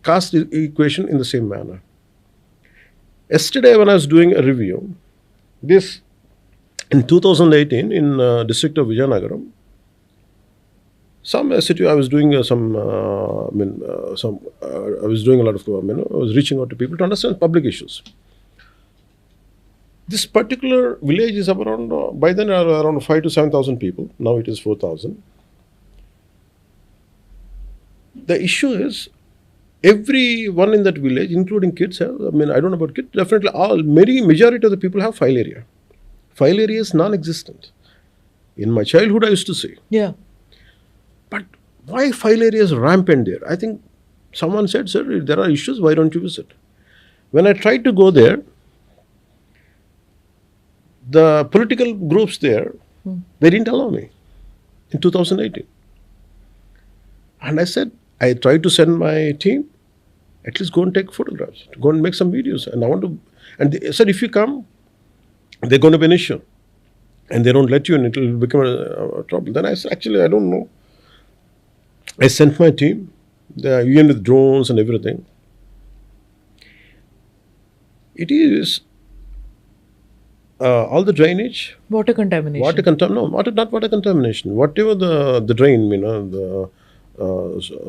caste equation in the same manner? Yesterday, when I was doing a review, this in 2018 in district of Vijayanagaram, some city I was doing I was doing a lot of I was reaching out to people to understand public issues. This particular village is around by then around 5,000 to 7,000 people. Now it is 4,000. The issue is everyone in that village, including kids, I don't know about kids. Definitely, majority of the people have file area. File area is non-existent. In my childhood, I used to say. Yeah. But why file area is rampant there? I think someone said, sir, there are issues, why don't you visit? When I tried to go there, the political groups there, they didn't allow me in 2018. And I said, I tried to send my team, at least go and take photographs, go and make some videos. And they said, if you come, they're going to be an issue. And they don't let you in, it will become a trouble. Then I said, actually, I don't know. I sent my team, even with drones and everything. It is all the drainage. Water contamination. Not water contamination. Whatever the drain, the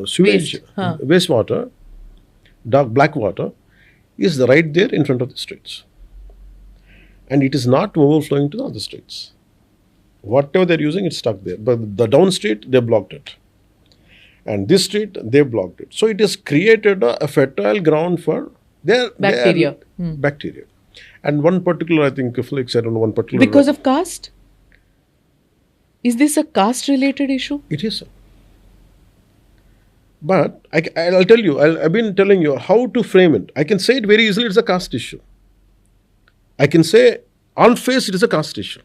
sewage, wastewater, black water, is right there in front of the streets. And it is not overflowing to the other streets. Whatever they're using, it's stuck there. But the down street, they blocked it. And this street, they blocked it. So it has created a fertile ground for their bacteria. Bacteria. And one particular, I think, Felix, I don't know, one particular. Because of caste? Is this a caste-related issue? It is. But I'll tell you, I've been telling you how to frame it. I can say it very easily, it's a caste issue. I can say, on face, it is a caste issue.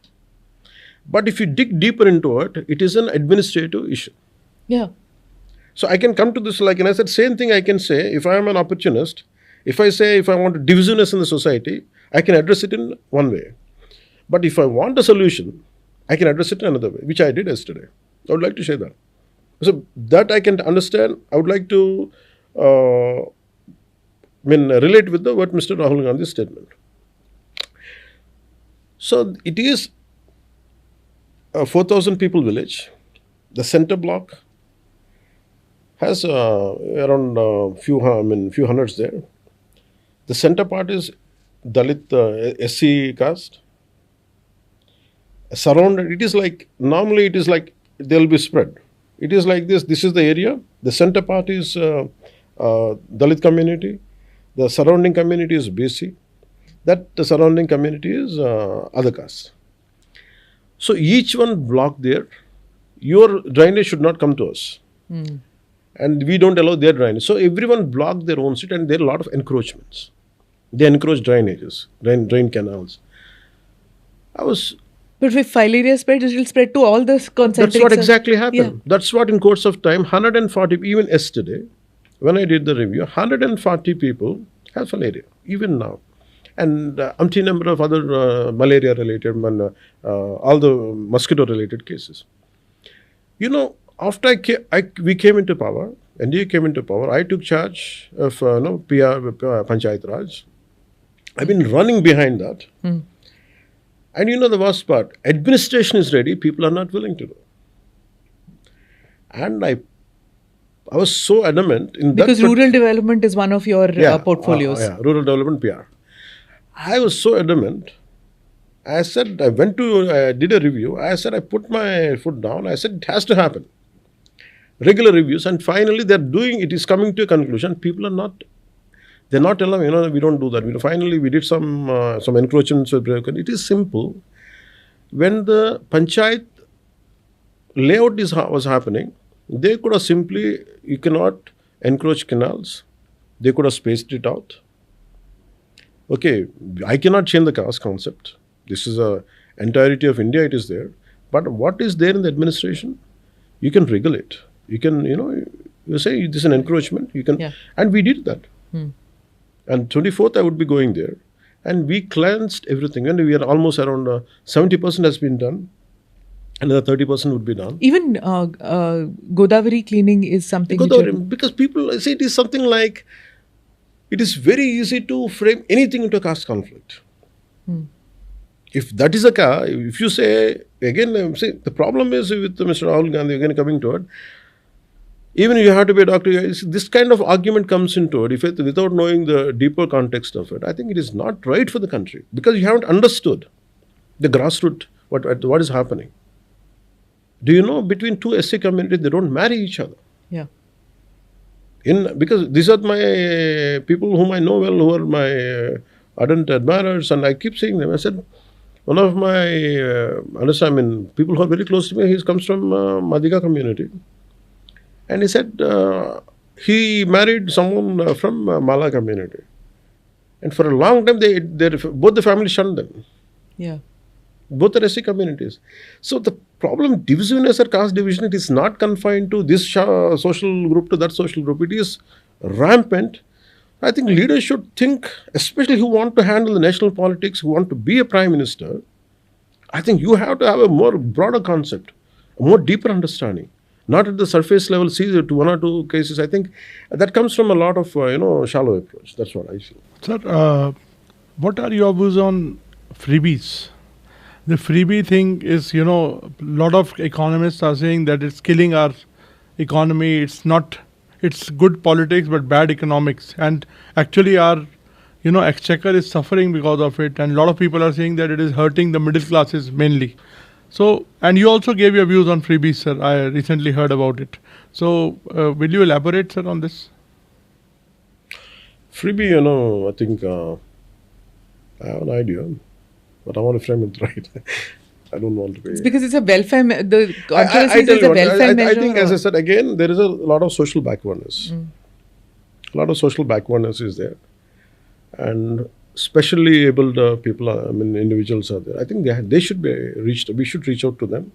But if you dig deeper into it, it is an administrative issue. Yeah. So I can come to this, and I said, same thing I can say, if I am an opportunist, if I want divisiveness in the society, I can address it in one way. But if I want a solution, I can address it in another way, which I did yesterday. I would like to share that. So that I can understand. I would like to relate with what Mr. Rahul Gandhi's statement. So it is a 4,000 people village. The center block has around few hundreds there. The center part is Dalit SC caste. Surrounded, it is like, normally it is like, they will be spread. It is like this is the area. The center part is Dalit community. The surrounding community is BC. The surrounding community is other castes. So each one blocked there. Your drainage should not come to us. And we don't allow their drainage. So everyone blocked their own street, and there are a lot of encroachments. They encroach drainages, drain canals. But if filaria spreads, it will spread to all the concentric. That's what exactly happened. Yeah. That's what in course of time, 140, even yesterday, when I did the review, 140 people have filaria, even now. And umpteen number of other malaria-related, all the mosquito-related cases. You know, after we came into power, NDA came into power, I took charge of PR, Panchayat Raj. I've been running behind that. And you know the worst part, administration is ready, people are not willing to do. And I was so adamant in that. Because rural development is one of your portfolios. Rural development PR. I was so adamant. I said, I did a review. I said, I put my foot down. I said, it has to happen. Regular reviews. And finally, it is coming to a conclusion. People are not, they're not allowing, we don't do that. Finally, we did some encroachments. It is simple. When the Panchayat layout was happening, they could have simply, you cannot encroach canals. They could have spaced it out. Okay, I cannot change the caste concept. This is a entirety of India, it is there. But what is there in the administration? You can regulate. You can, you say this is an encroachment. You can, and we did that. And 24th, I would be going there. And we cleansed everything. And we are almost around 70% has been done. Another 30% would be done. Even Godavari cleaning is something. Because people say it is something like, it is very easy to frame anything into a caste conflict. If that is if you say, again, the problem is with Mr. Rahul Gandhi, again coming to it, even you have to be a doctor, this kind of argument comes into it without knowing the deeper context of it. I think it is not right for the country because you haven't understood the grassroots, what is happening. Do you know between two SC communities, they don't marry each other? Yeah. Because these are my people whom I know well, who are my ardent admirers, and I keep saying them. I said, one of my, people who are very close to me, he comes from Madhika community. And he said, he married someone from Mala community. And for a long time, both the families shunned them. Yeah. Both are SC communities. So the problem, divisiveness or caste division, it is not confined to this social group to that social group. It is rampant. I think leaders should think, especially who want to handle the national politics, who want to be a prime minister, I think you have to have a more broader concept, a more deeper understanding. Not at the surface level, see to one or two cases. I think that comes from a lot of, shallow approach. That's what I feel. Sir, what are your views on freebies? The freebie thing is, a lot of economists are saying that it's killing our economy. It's good politics but bad economics. And actually our, exchequer is suffering because of it. And a lot of people are saying that it is hurting the middle classes mainly. So, and you also gave your views on freebies, sir. I recently heard about it. So, will you elaborate, sir, on this? Freebie, I think I have an idea. But I want to frame it right. I don't want to be... It's because it's a welfare... The controversy is a welfare measure. I think, as I said, again, there is a lot of social backwardness. A lot of social backwardness is there. And specially abled people, individuals are there. I think they should be reached. We should reach out to them.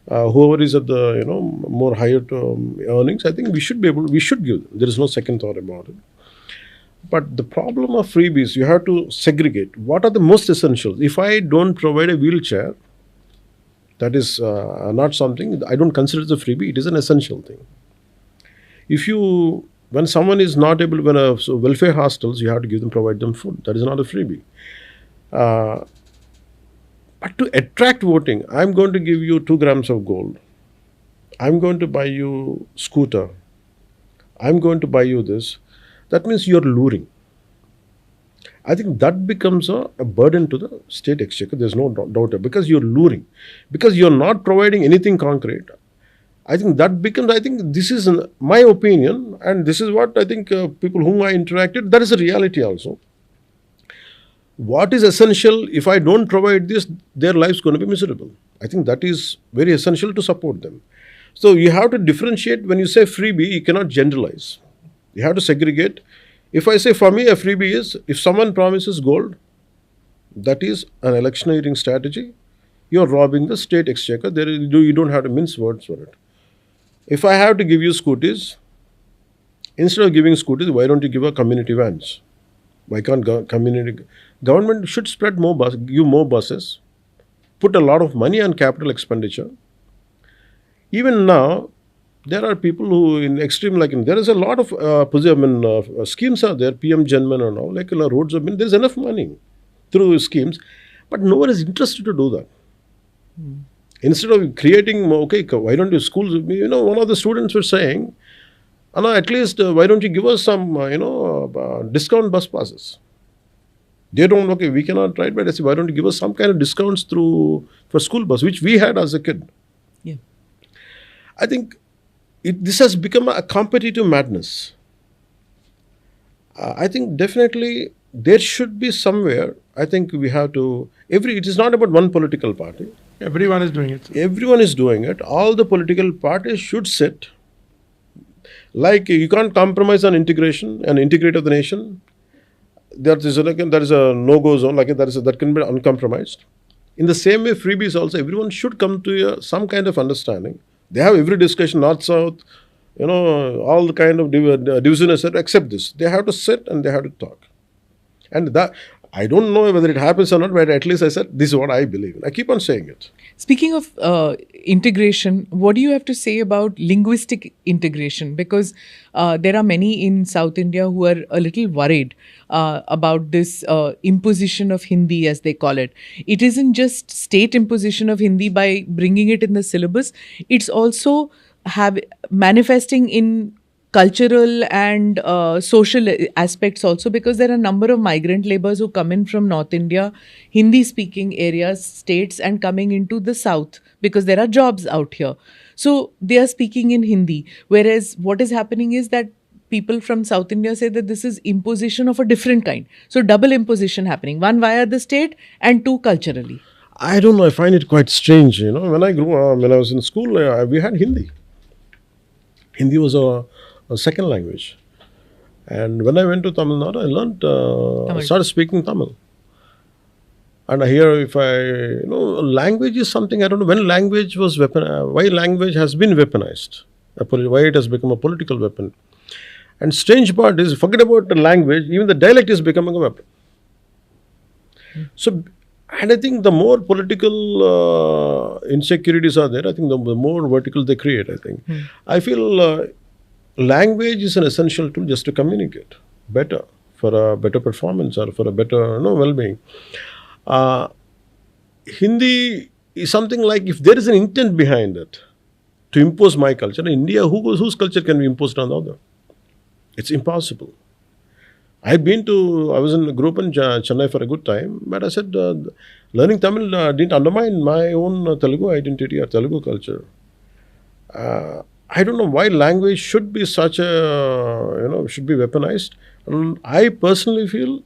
Whoever is at the, more higher earnings, I think we should give them. There is no second thought about it. But the problem of freebies, you have to segregate. What are the most essentials? If I don't provide a wheelchair, that is not something, I don't consider it a freebie. It is an essential thing. When someone is not able, welfare hostels, you have to provide them food. That is not a freebie. But to attract voting, I'm going to give you 2 grams of gold. I'm going to buy you scooter. I'm going to buy you this. That means you're luring. I think that becomes a burden to the state exchequer. There's no doubt because you're luring. Because you're not providing anything concrete. I think this is my opinion, and this is what I think people whom I interacted, that is a reality also. What is essential, if I don't provide this, their life's going to be miserable. I think that is very essential to support them. So you have to differentiate. When you say freebie, you cannot generalize. You have to segregate. If I say for me a freebie is, if someone promises gold, that is an electioneering strategy. you're robbing the state exchequer. You don't have to mince words for it. If I have to give you scooties, instead of giving scooties, why don't you give a community vans? Why can't government should spread more give more buses, put a lot of money on capital expenditure. Even now, there are people who in extreme, like there is a lot of schemes are there, PM Janman and all, like roads have been, there's enough money through schemes, but no one is interested to do that. Instead of creating, okay, why don't you schools, one of the students were saying, Anna, at least why don't you give us some, discount bus passes? They don't, okay, we cannot write, but I say, why don't you give us some kind of discounts for school bus, which we had as a kid. Yeah. I think this has become a competitive madness. I think definitely there should be somewhere, I think we have to, it is not about one political party. Everyone is doing it. Everyone is doing it. All the political parties should sit. Like you can't compromise on integration and integrate of the nation. There is a no-go zone, that can be uncompromised. In the same way, freebies also, everyone should come to some kind of understanding. They have every discussion, north, south, all the kind of division, except this. They have to sit and they have to talk. And that, I don't know whether it happens or not, but at least I said, this is what I believe in. I keep on saying it. Speaking of integration, what do you have to say about linguistic integration? Because there are many in South India who are a little worried about this imposition of Hindi, as they call it. It isn't just state imposition of Hindi by bringing it in the syllabus. It's also manifesting in cultural and social aspects also, because there are a number of migrant laborers who come in from North India, Hindi speaking areas, states, and coming into the South because there are jobs out here. So they are speaking in Hindi. Whereas what is happening is that people from South India say that this is imposition of a different kind. So double imposition happening, one via the state and two culturally. I don't know. I find it quite strange. When I grew up, when I was in school, we had Hindi. Hindi was a second language. And when I went to Tamil Nadu, I learned, started speaking Tamil. And here, language is something, I don't know when language was why language has been weaponized, why it has become a political weapon. And strange part is, forget about the language, even the dialect is becoming a weapon. So, and I think the more political insecurities are there, I think the more vertical they create, I think. I feel language is an essential tool just to communicate better, for a better performance or for a better well-being. Hindi is something like, if there is an intent behind it to impose my culture, in India, whose culture can be imposed on the other? It's impossible. I grew up in Chennai for a good time, but I said learning Tamil didn't undermine my own Telugu identity or Telugu culture. I don't know why language should be should be weaponized. And I personally feel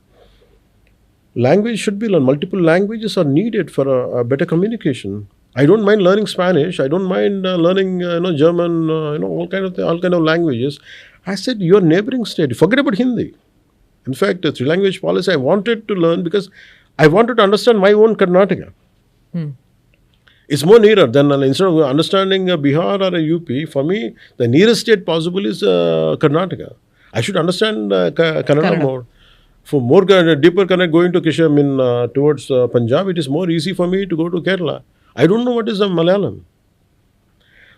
language should be learned. Multiple languages are needed for a better communication. I don't mind learning Spanish. I don't mind learning German. All kind of languages. I said, your neighboring state. Forget about Hindi. In fact, the three-language policy I wanted to learn because I wanted to understand my own Karnataka. It's more nearer than instead of understanding Bihar or a UP, for me, the nearest state possible is Karnataka. I should understand Kannada more. For more deeper connect going to Kisham towards Punjab, it is more easy for me to go to Kerala. I don't know what is Malayalam.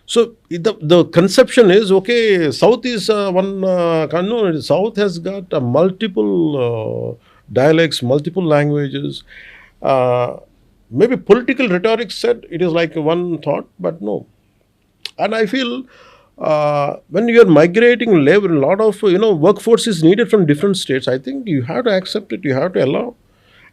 So the conception is, okay, South is South has got multiple dialects, multiple languages. Maybe political rhetoric said it is like one thought, but no. And I feel when you are migrating labor, a lot of workforce is needed from different states. I think you have to accept it, you have to allow.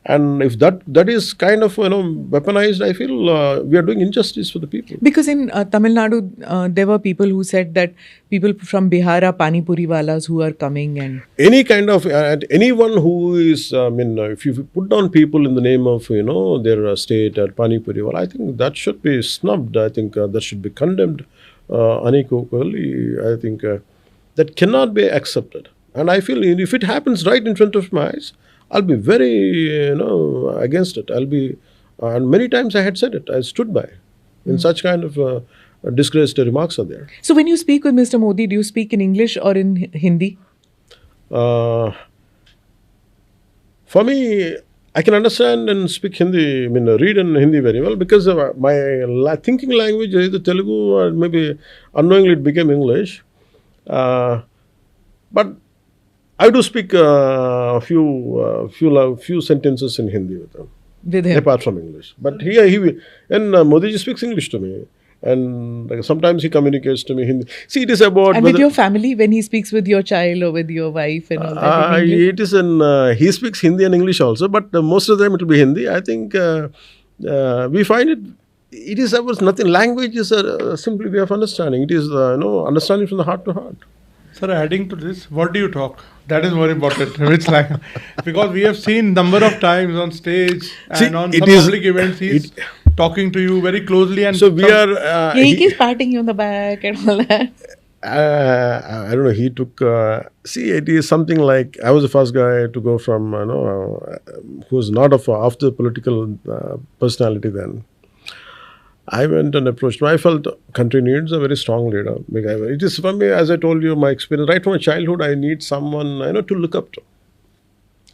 And if that is kind of weaponized, I feel we are doing injustice for the people. Because in Tamil Nadu, there were people who said that people from Bihar are pani puri walas who are coming, and any kind of anyone who is, if you put down people in the name of their state or pani puri wala, I think that should be snubbed. I think that should be condemned unequivocally. I think that cannot be accepted. And I feel if it happens right in front of my eyes, I'll be very, against it. I'll be And many times I had said it. I stood by. In such kind of disgraced remarks are there. So when you speak with Mr. Modi, do you speak in English or in Hindi? For me, I can understand and speak Hindi, read in Hindi very well, because my thinking language is the Telugu, or maybe unknowingly it became English. But I do speak a few sentences in Hindi with him. With him. Apart from English. But Modi ji speaks English to me. And sometimes he communicates to me Hindi. See, it is about... And with your family, when he speaks with your child or with your wife and all that? It is he speaks Hindi and English also, but most of the time it will be Hindi. I think we find it is about nothing. Language is simply way of understanding. It is, understanding from the heart to heart. Sir, adding to this, what do you talk? That is more important. Which language? Because we have seen number of times on stage and on some public events, he's talking to you very closely. And so we are... he keeps patting you on the back and all that. I don't know, he took... it is something like... I was the first guy to go from, who was not of the political personality then. I went and approached him. I felt country needs a very strong leader. It is for me, as I told you, my experience. Right from my childhood, I need someone to look up to.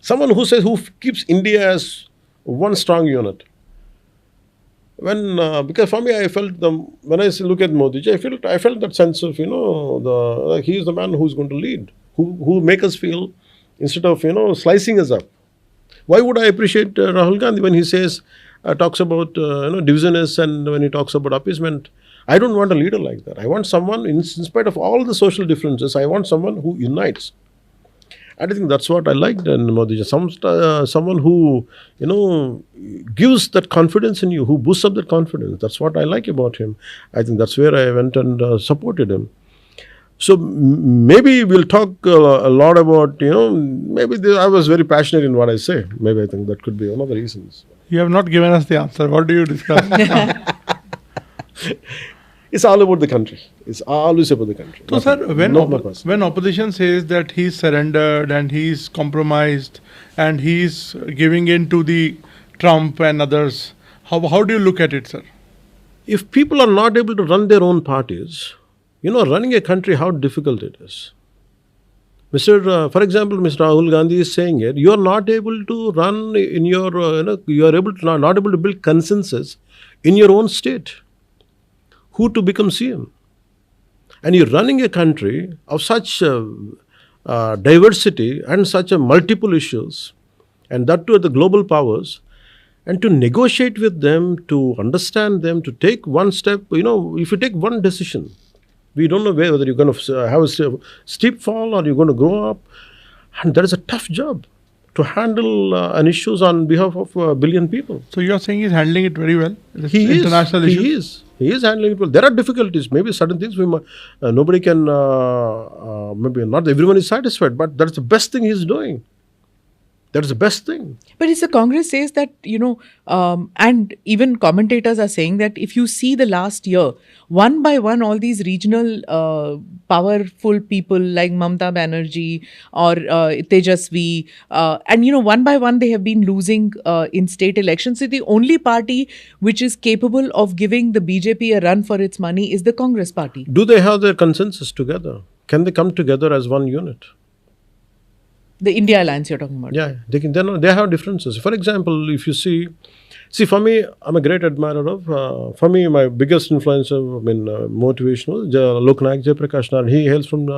Someone who keeps India as one strong unit. Because for me, I felt when I look at Modi ji, I felt that sense of he is the man who's going to lead, who make us feel, instead of slicing us up. Why would I appreciate Rahul Gandhi when he says? Talks about divisiveness, and when he talks about appeasement. I don't want a leader like that. I want someone, in spite of all the social differences, I want someone who unites. And I think that's what I liked in Modi. Someone who, gives that confidence in you, who boosts up that confidence. That's what I like about him. I think that's where I went and supported him. So maybe we'll talk a lot about, I was very passionate in what I say. Maybe I think that could be one of the reasons. You have not given us the answer. What do you discuss? It's all about the country. It's always about the country. So, sir, when opposition says that he's surrendered and he's compromised and he's giving in to the Trump and others, how do you look at it, sir? If people are not able to run their own parties, running a country, how difficult it is. For example, Mr. Rahul Gandhi is saying it. You are not able to run in your, you are not able to build consensus in your own state. Who to become CM? And you're running a country of such diversity and such multiple issues, and that too at the global powers, and to negotiate with them, to understand them, to take one step. If you take one decision, we don't know whether you're going to have a steep fall or you're going to grow up. And that is a tough job to handle an issues on behalf of a billion people. So you're saying he's handling it very well? He is handling it well. There are difficulties. Maybe certain things nobody can, maybe not everyone is satisfied, but that's the best thing he's doing. That is the best thing. But it's the Congress says that, and even commentators are saying that if you see the last year, one by one, all these regional powerful people like Mamata Banerjee or Tejasvi, and one by one they have been losing in state elections. So the only party which is capable of giving the BJP a run for its money is the Congress party. Do they have their consensus together? Can they come together as one unit? The India Alliance you're talking about. Yeah, they have differences. For example, if you see for me, I'm a great admirer of, for me, my biggest influence, motivation was Loknayak Jayaprakash Narayan. He hails from,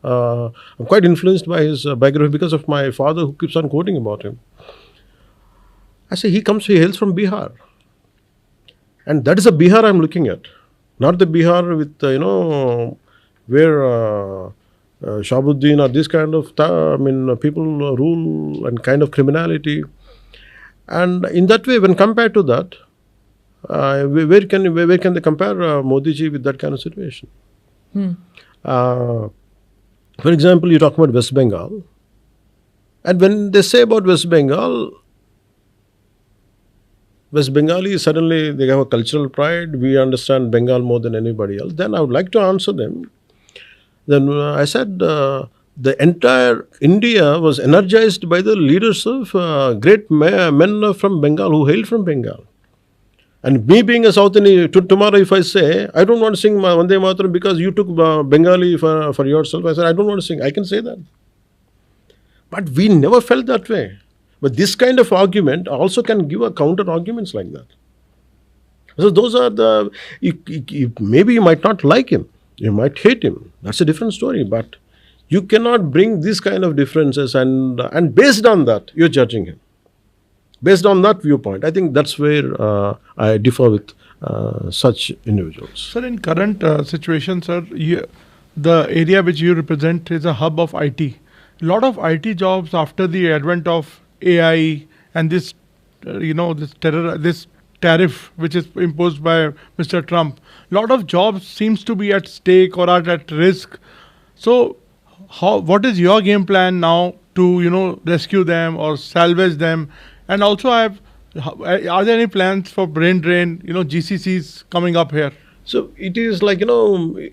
I'm quite influenced by his biography because of my father who keeps on quoting about him. I say he hails from Bihar. And that is a Bihar I'm looking at. Not the Bihar with, where... Shabuddin or this kind of people rule and kind of criminality, and in that way, when compared to that, where can they compare Modi ji with that kind of situation? For example, you talk about West Bengal, and when they say about West Bengalis suddenly they have a cultural pride. We understand Bengal more than anybody else. Then I would like to answer them. Then I said the entire India was energized by the leaders of great men from Bengal who hailed from Bengal. And me being a South Indian, tomorrow if I say, I don't want to sing Vande Mataram because you took Bengali for yourself, I said, I don't want to sing. I can say that. But we never felt that way. But this kind of argument also can give a counter arguments like that. So those are the, maybe you might not like him. You might hate him. That's a different story. But you cannot bring these kind of differences and based on that, you're judging him. Based on that viewpoint, I think that's where I differ with such individuals. Sir, in current situation, sir, the area which you represent is a hub of IT. A lot of IT jobs after the advent of AI and this, this tariff which is imposed by Mr. Trump, a lot of jobs seems to be at stake or are at risk. So, what is your game plan now to rescue them or salvage them? And also, are there any plans for brain drain? GCCs coming up here. So it is like the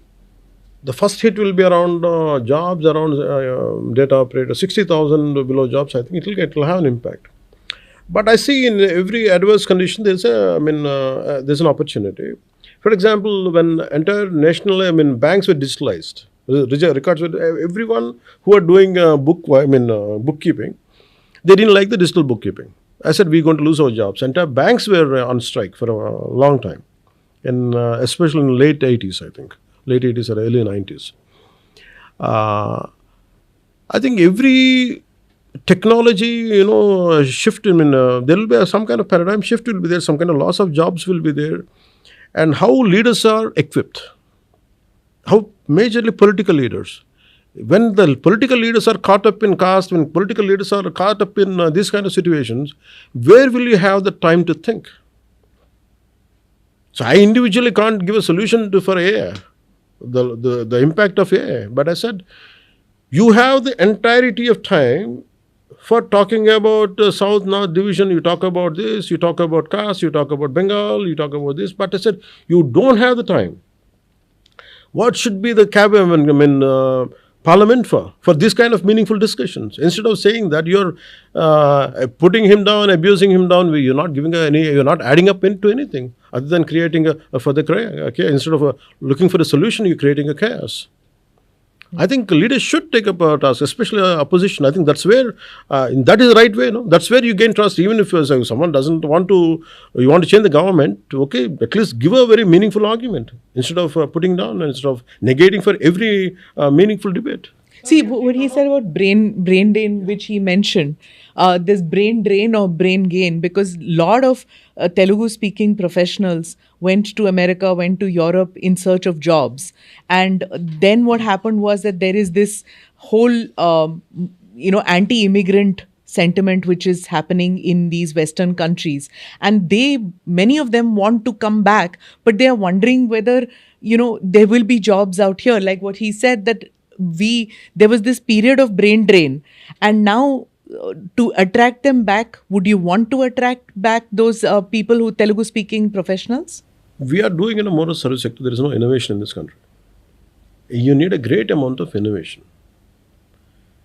first hit will be around jobs around data operator 60,000 below jobs. I think it will have an impact. But I see in every adverse condition there's there's an opportunity. For example, when entire national banks were digitalized, records were, everyone who are doing bookkeeping, they didn't like the digital bookkeeping. I said we're going to lose our jobs. Entire banks were on strike for a long time, and especially in late 80s, I think. Late 80s or early 90s. I think every technology, shift, there will be some kind of paradigm shift will be there, some kind of loss of jobs will be there. And how leaders are equipped, how majorly political leaders. When the political leaders are caught up in caste, when political leaders are caught up in these kind of situations, where will you have the time to think? So I individually can't give a solution for AI, the impact of AI. But I said, you have the entirety of time for talking about South-North division. You talk about this, you talk about caste, you talk about Bengal, you talk about this. But I said, you don't have the time. What should be the parliament for this kind of meaningful discussions? Instead of saying that you're putting him down, abusing him down, you're not giving you're not adding up into anything other than creating a further chaos. Okay? Instead of looking for a solution, you're creating a chaos. I think leaders should take up a task, especially opposition. I think that's where, that is the right way. No? That's where you gain trust. Even if someone doesn't want to, you want to change the government, okay, at least give a very meaningful argument instead of putting down, instead of negating for every meaningful debate. See, what he said about brain drain, which he mentioned, this brain drain or brain gain, because a lot of Telugu-speaking professionals went to America, went to Europe in search of jobs. And then what happened was that there is this whole, anti-immigrant sentiment which is happening in these Western countries. And many of them want to come back, but they are wondering whether, there will be jobs out here. Like what he said, that there was this period of brain drain, and now to attract them back, would you want to attract back those people who Telugu speaking professionals? We are doing in a moral service sector. There is no innovation in this country. You need a great amount of innovation,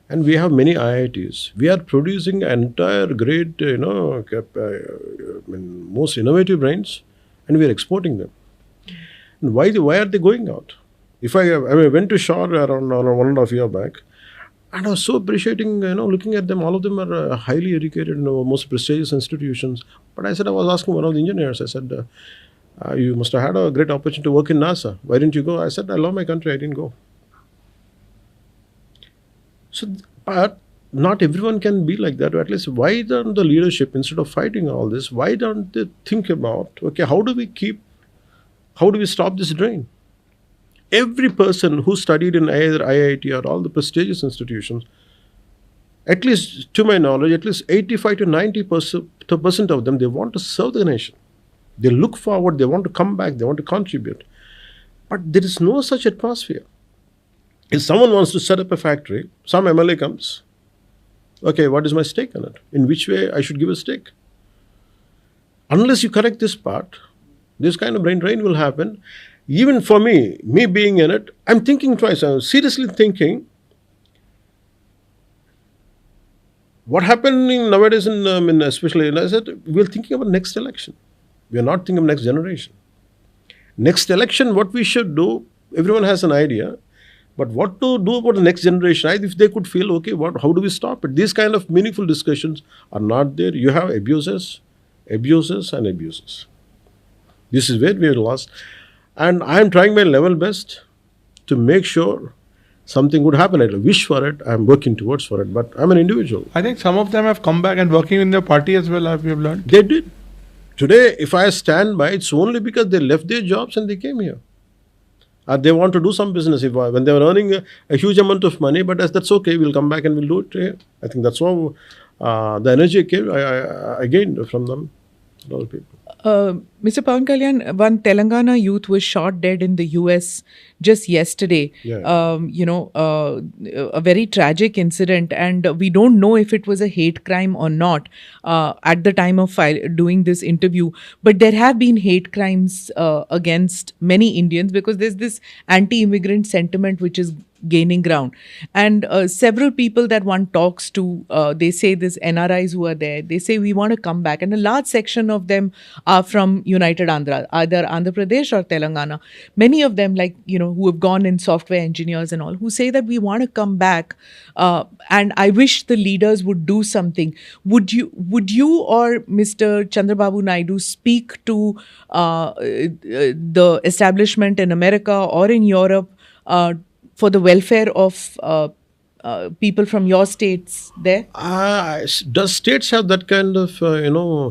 and we have many IITs. We are producing entire great, most innovative brains, and we are exporting them. And why are they going out? If I went to Shore around 1.5 years back, and I was so appreciating, looking at them. All of them are highly educated, most prestigious institutions. But I was asking one of the engineers, I said, you must have had a great opportunity to work in NASA. Why didn't you go? I said, I love my country, I didn't go. So, but not everyone can be like that. Or at least, why don't the leadership, instead of fighting all this, why don't they think about, okay, how do we stop this drain? Every person who studied in either IIT or all the prestigious institutions, at least to my knowledge, at least 85 to 90% of them, they want to serve the nation. They look forward, they want to come back, they want to contribute. But there is no such atmosphere. If someone wants to set up a factory, some MLA comes, okay, what is my stake in it? In which way I should give a stake? Unless you correct this part, this kind of brain drain will happen. Even for me being in it, I'm thinking twice. I'm seriously thinking, what happened nowadays, especially, I said, we're thinking about next election. We are not thinking of next generation. Next election, what we should do, everyone has an idea, but what to do about the next generation? If they could feel, okay, how do we stop it? These kind of meaningful discussions are not there. You have abuses, and abuses. This is where we are lost. And I am trying my level best to make sure something would happen. I wish for it. I am working towards for it. But I'm an individual. I think some of them have come back and working in their party as well, we have learned. They did. Today, if I stand by, it's only because they left their jobs and they came here. They want to do some business when they were earning a huge amount of money, but that's okay, we'll come back and we'll do it here. I think that's how the energy came. I gained from them, a lot of people. Mr. Pavan Kalyan, one Telangana youth was shot dead in the US just yesterday. Yeah. A very tragic incident, and we don't know if it was a hate crime or not at the time of doing this interview. But there have been hate crimes against many Indians because there's this anti-immigrant sentiment which is gaining ground. And several people that one talks to, they say this NRIs who are there, they say we want to come back. And a large section of them are from United Andhra, either Andhra Pradesh or Telangana. Many of them, who have gone in software engineers and all, who say that we want to come back. And I wish the leaders would do something. Would you or Mr. Chandrababu Naidu speak to the establishment in America or in Europe for the welfare of people from your states there? Does states have that kind of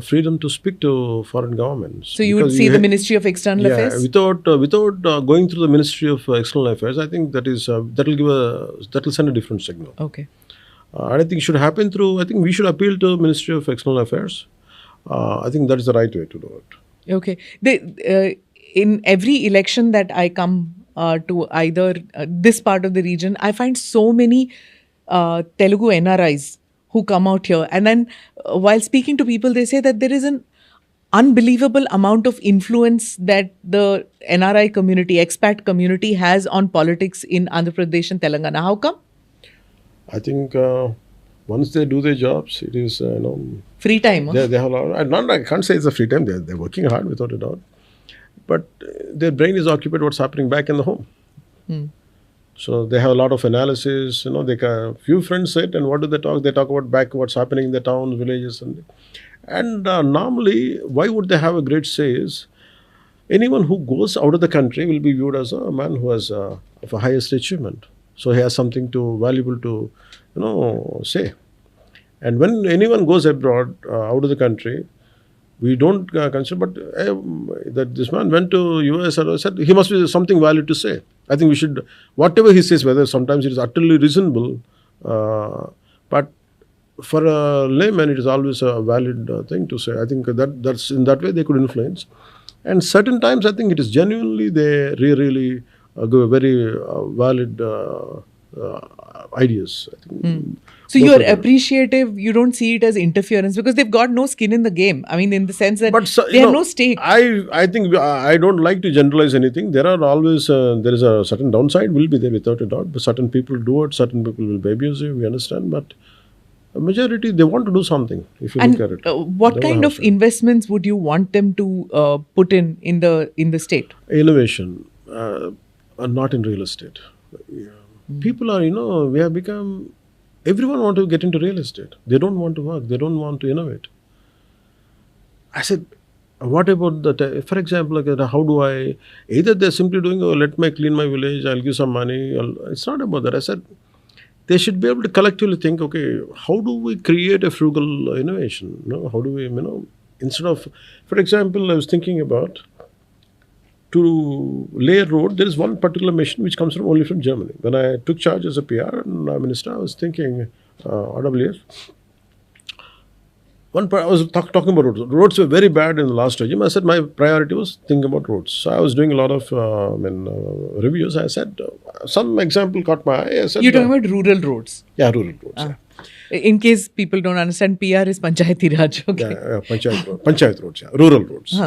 freedom to speak to foreign governments? So you would see the Ministry of External Affairs? Without going through the Ministry of External Affairs, I think that will send a different signal. Okay. And I think it should happen through. I think we should appeal to Ministry of External Affairs. I think that is the right way to do it. Okay. In every election that I come to either this part of the region, I find so many Telugu NRIs who come out here. And then while speaking to people, they say that there is an unbelievable amount of influence that the NRI community, expat community has on politics in Andhra Pradesh and Telangana. How come? I think once they do their jobs, it is, free time. Huh? They have a lot. I can't say it's a free time. They're working hard without a doubt. But their brain is occupied what's happening back in the home. So they have a lot of analysis. They can, few friends sit and what do they talk? They talk about back what's happening in the towns, villages, and normally why would they have a great say is anyone who goes out of the country will be viewed as a man who has of a highest achievement. So he has something valuable to say. And when anyone goes abroad out of the country, we don't consider, but that this man went to US and said he must be something valid to say. I think we should, whatever he says, whether sometimes it is utterly reasonable, but for a layman, it is always a valid thing to say. I think that's in that way they could influence. And certain times, I think it is genuinely they really give very valid ideas. I think. So you're appreciative, you don't see it as interference because they've got no skin in the game. I mean, in the sense that they have no stake. I think I don't like to generalize anything. There are always, there is a certain downside will be there without a doubt. But certain people do it, certain people will be abusive, we understand. But a majority, they want to do something if you look at it. What kind of investments would you want them to put in the state? Innovation, not in real estate. People are, we have become... Everyone wants to get into real estate. They don't want to work. They don't want to innovate. I said, what about for example, how do I, either they're simply doing, let me clean my village, I'll give some money. It's not about that. I said, they should be able to collectively think, okay, how do we create a frugal innovation? How do we, instead of, for example, I was thinking about, to lay a road, there is one particular machine which comes only from Germany. When I took charge as a PR minister, I was thinking, RWS. I was talking about roads. Roads were very bad in the last regime. I said my priority was thinking about roads. So I was doing a lot of reviews. I said, some example caught my eye. I said, you're talking about rural roads? Yeah, rural roads. Yeah. In case people don't understand, PR is Panchayati Raj. Okay. Yeah, Panchayat roads, rural roads.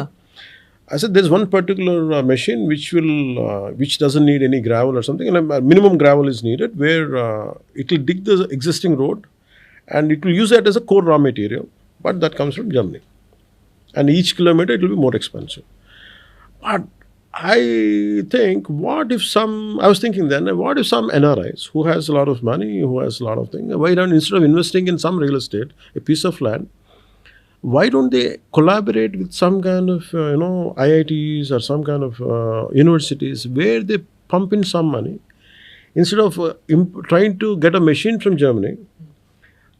I said there's one particular machine which doesn't need any gravel or something, and minimum gravel is needed, where it will dig the existing road and it will use that as a core raw material, but that comes from Germany. and each kilometer it will be more expensive. But I think, I was thinking then, what if some NRIs who has a lot of money, who has a lot of things, why don't, instead of investing in some real estate, a piece of land, why don't they collaborate with some kind of, IITs or some kind of universities where they pump in some money instead of trying to get a machine from Germany?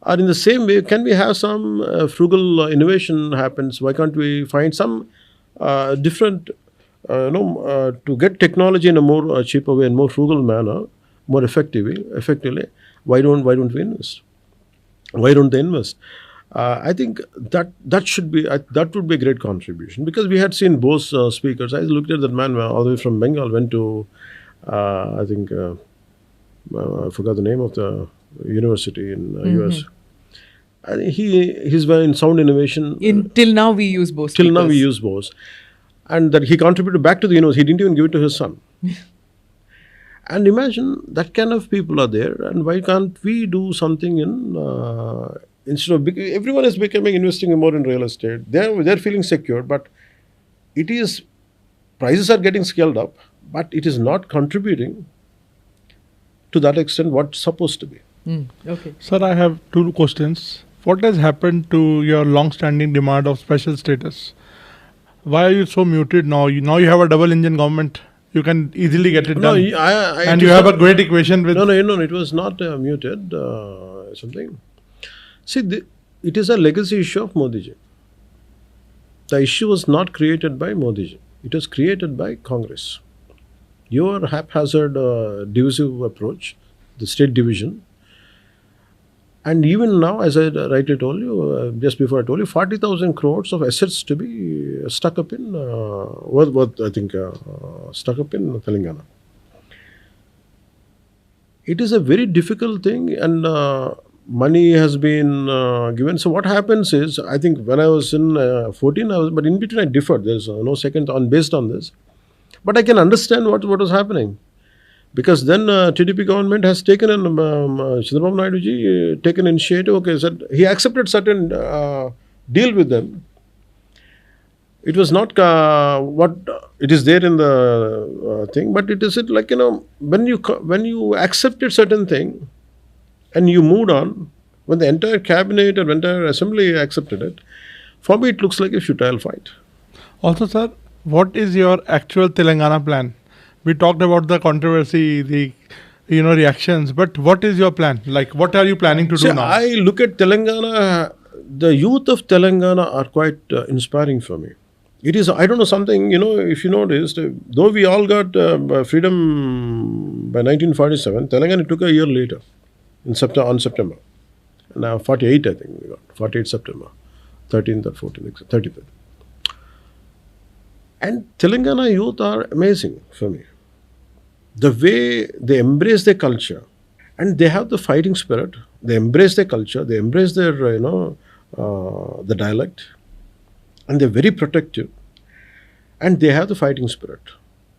Or in the same way, can we have some frugal innovation happens? Why can't we find some different, to get technology in a more cheaper way and more frugal manner, more effectively? Why don't we invest? Why don't they invest? I think that should be that would be a great contribution, because we had seen both speakers. I looked at that man all the way from Bengal, went to I think I forgot the name of the university in US. I think he's in sound innovation. Till now we use both. Till now we use both, and that he contributed back to the university. He didn't even give it to his son. And imagine that kind of people are there, and why can't we do something in? Instead of everyone is investing more in real estate. They're feeling secure, but it is prices are getting scaled up, but it is not contributing to that extent what's supposed to be. Okay. Sir, I have two questions. What has happened to your long-standing demand of special status? Why are you so muted now? Now you have a double-engine government. You can easily get it done. And you have a great equation with... No, it was not muted. Something. See, it is a legacy issue of Modi ji. The issue was not created by Modi ji. It was created by Congress. Your haphazard divisive approach, the state division, and even now, as I rightly told you, just before I told you, 40,000 crores of assets to be stuck up in, stuck up in Telangana. It is a very difficult thing, and money has been given. So what happens is, I think when I was in 14, but in between I differed. There's no second on based on this. But I can understand what was happening. Because then TDP government has taken, Chandrababu Naidu ji taken initiative. Okay, said he accepted certain deal with them. It was not what it is there in the thing, but it is like, when you accepted certain thing and you moved on, when the entire cabinet and entire assembly accepted it, for me it looks like a futile fight. Also, sir, what is your actual Telangana plan? We talked about the controversy, the reactions, but what is your plan? Like, what are you planning to do now? I look at Telangana, the youth of Telangana are quite inspiring for me. It is, I don't know, something, if you noticed, though we all got freedom by 1947, Telangana took a year later, on September. Now 48, I think we got, 48 September, 13th or 14th, 30th. And Telangana youth are amazing for me. The way they embrace their culture, and they have the fighting spirit. They embrace their culture. They embrace their, the dialect, and they're very protective. And they have the fighting spirit.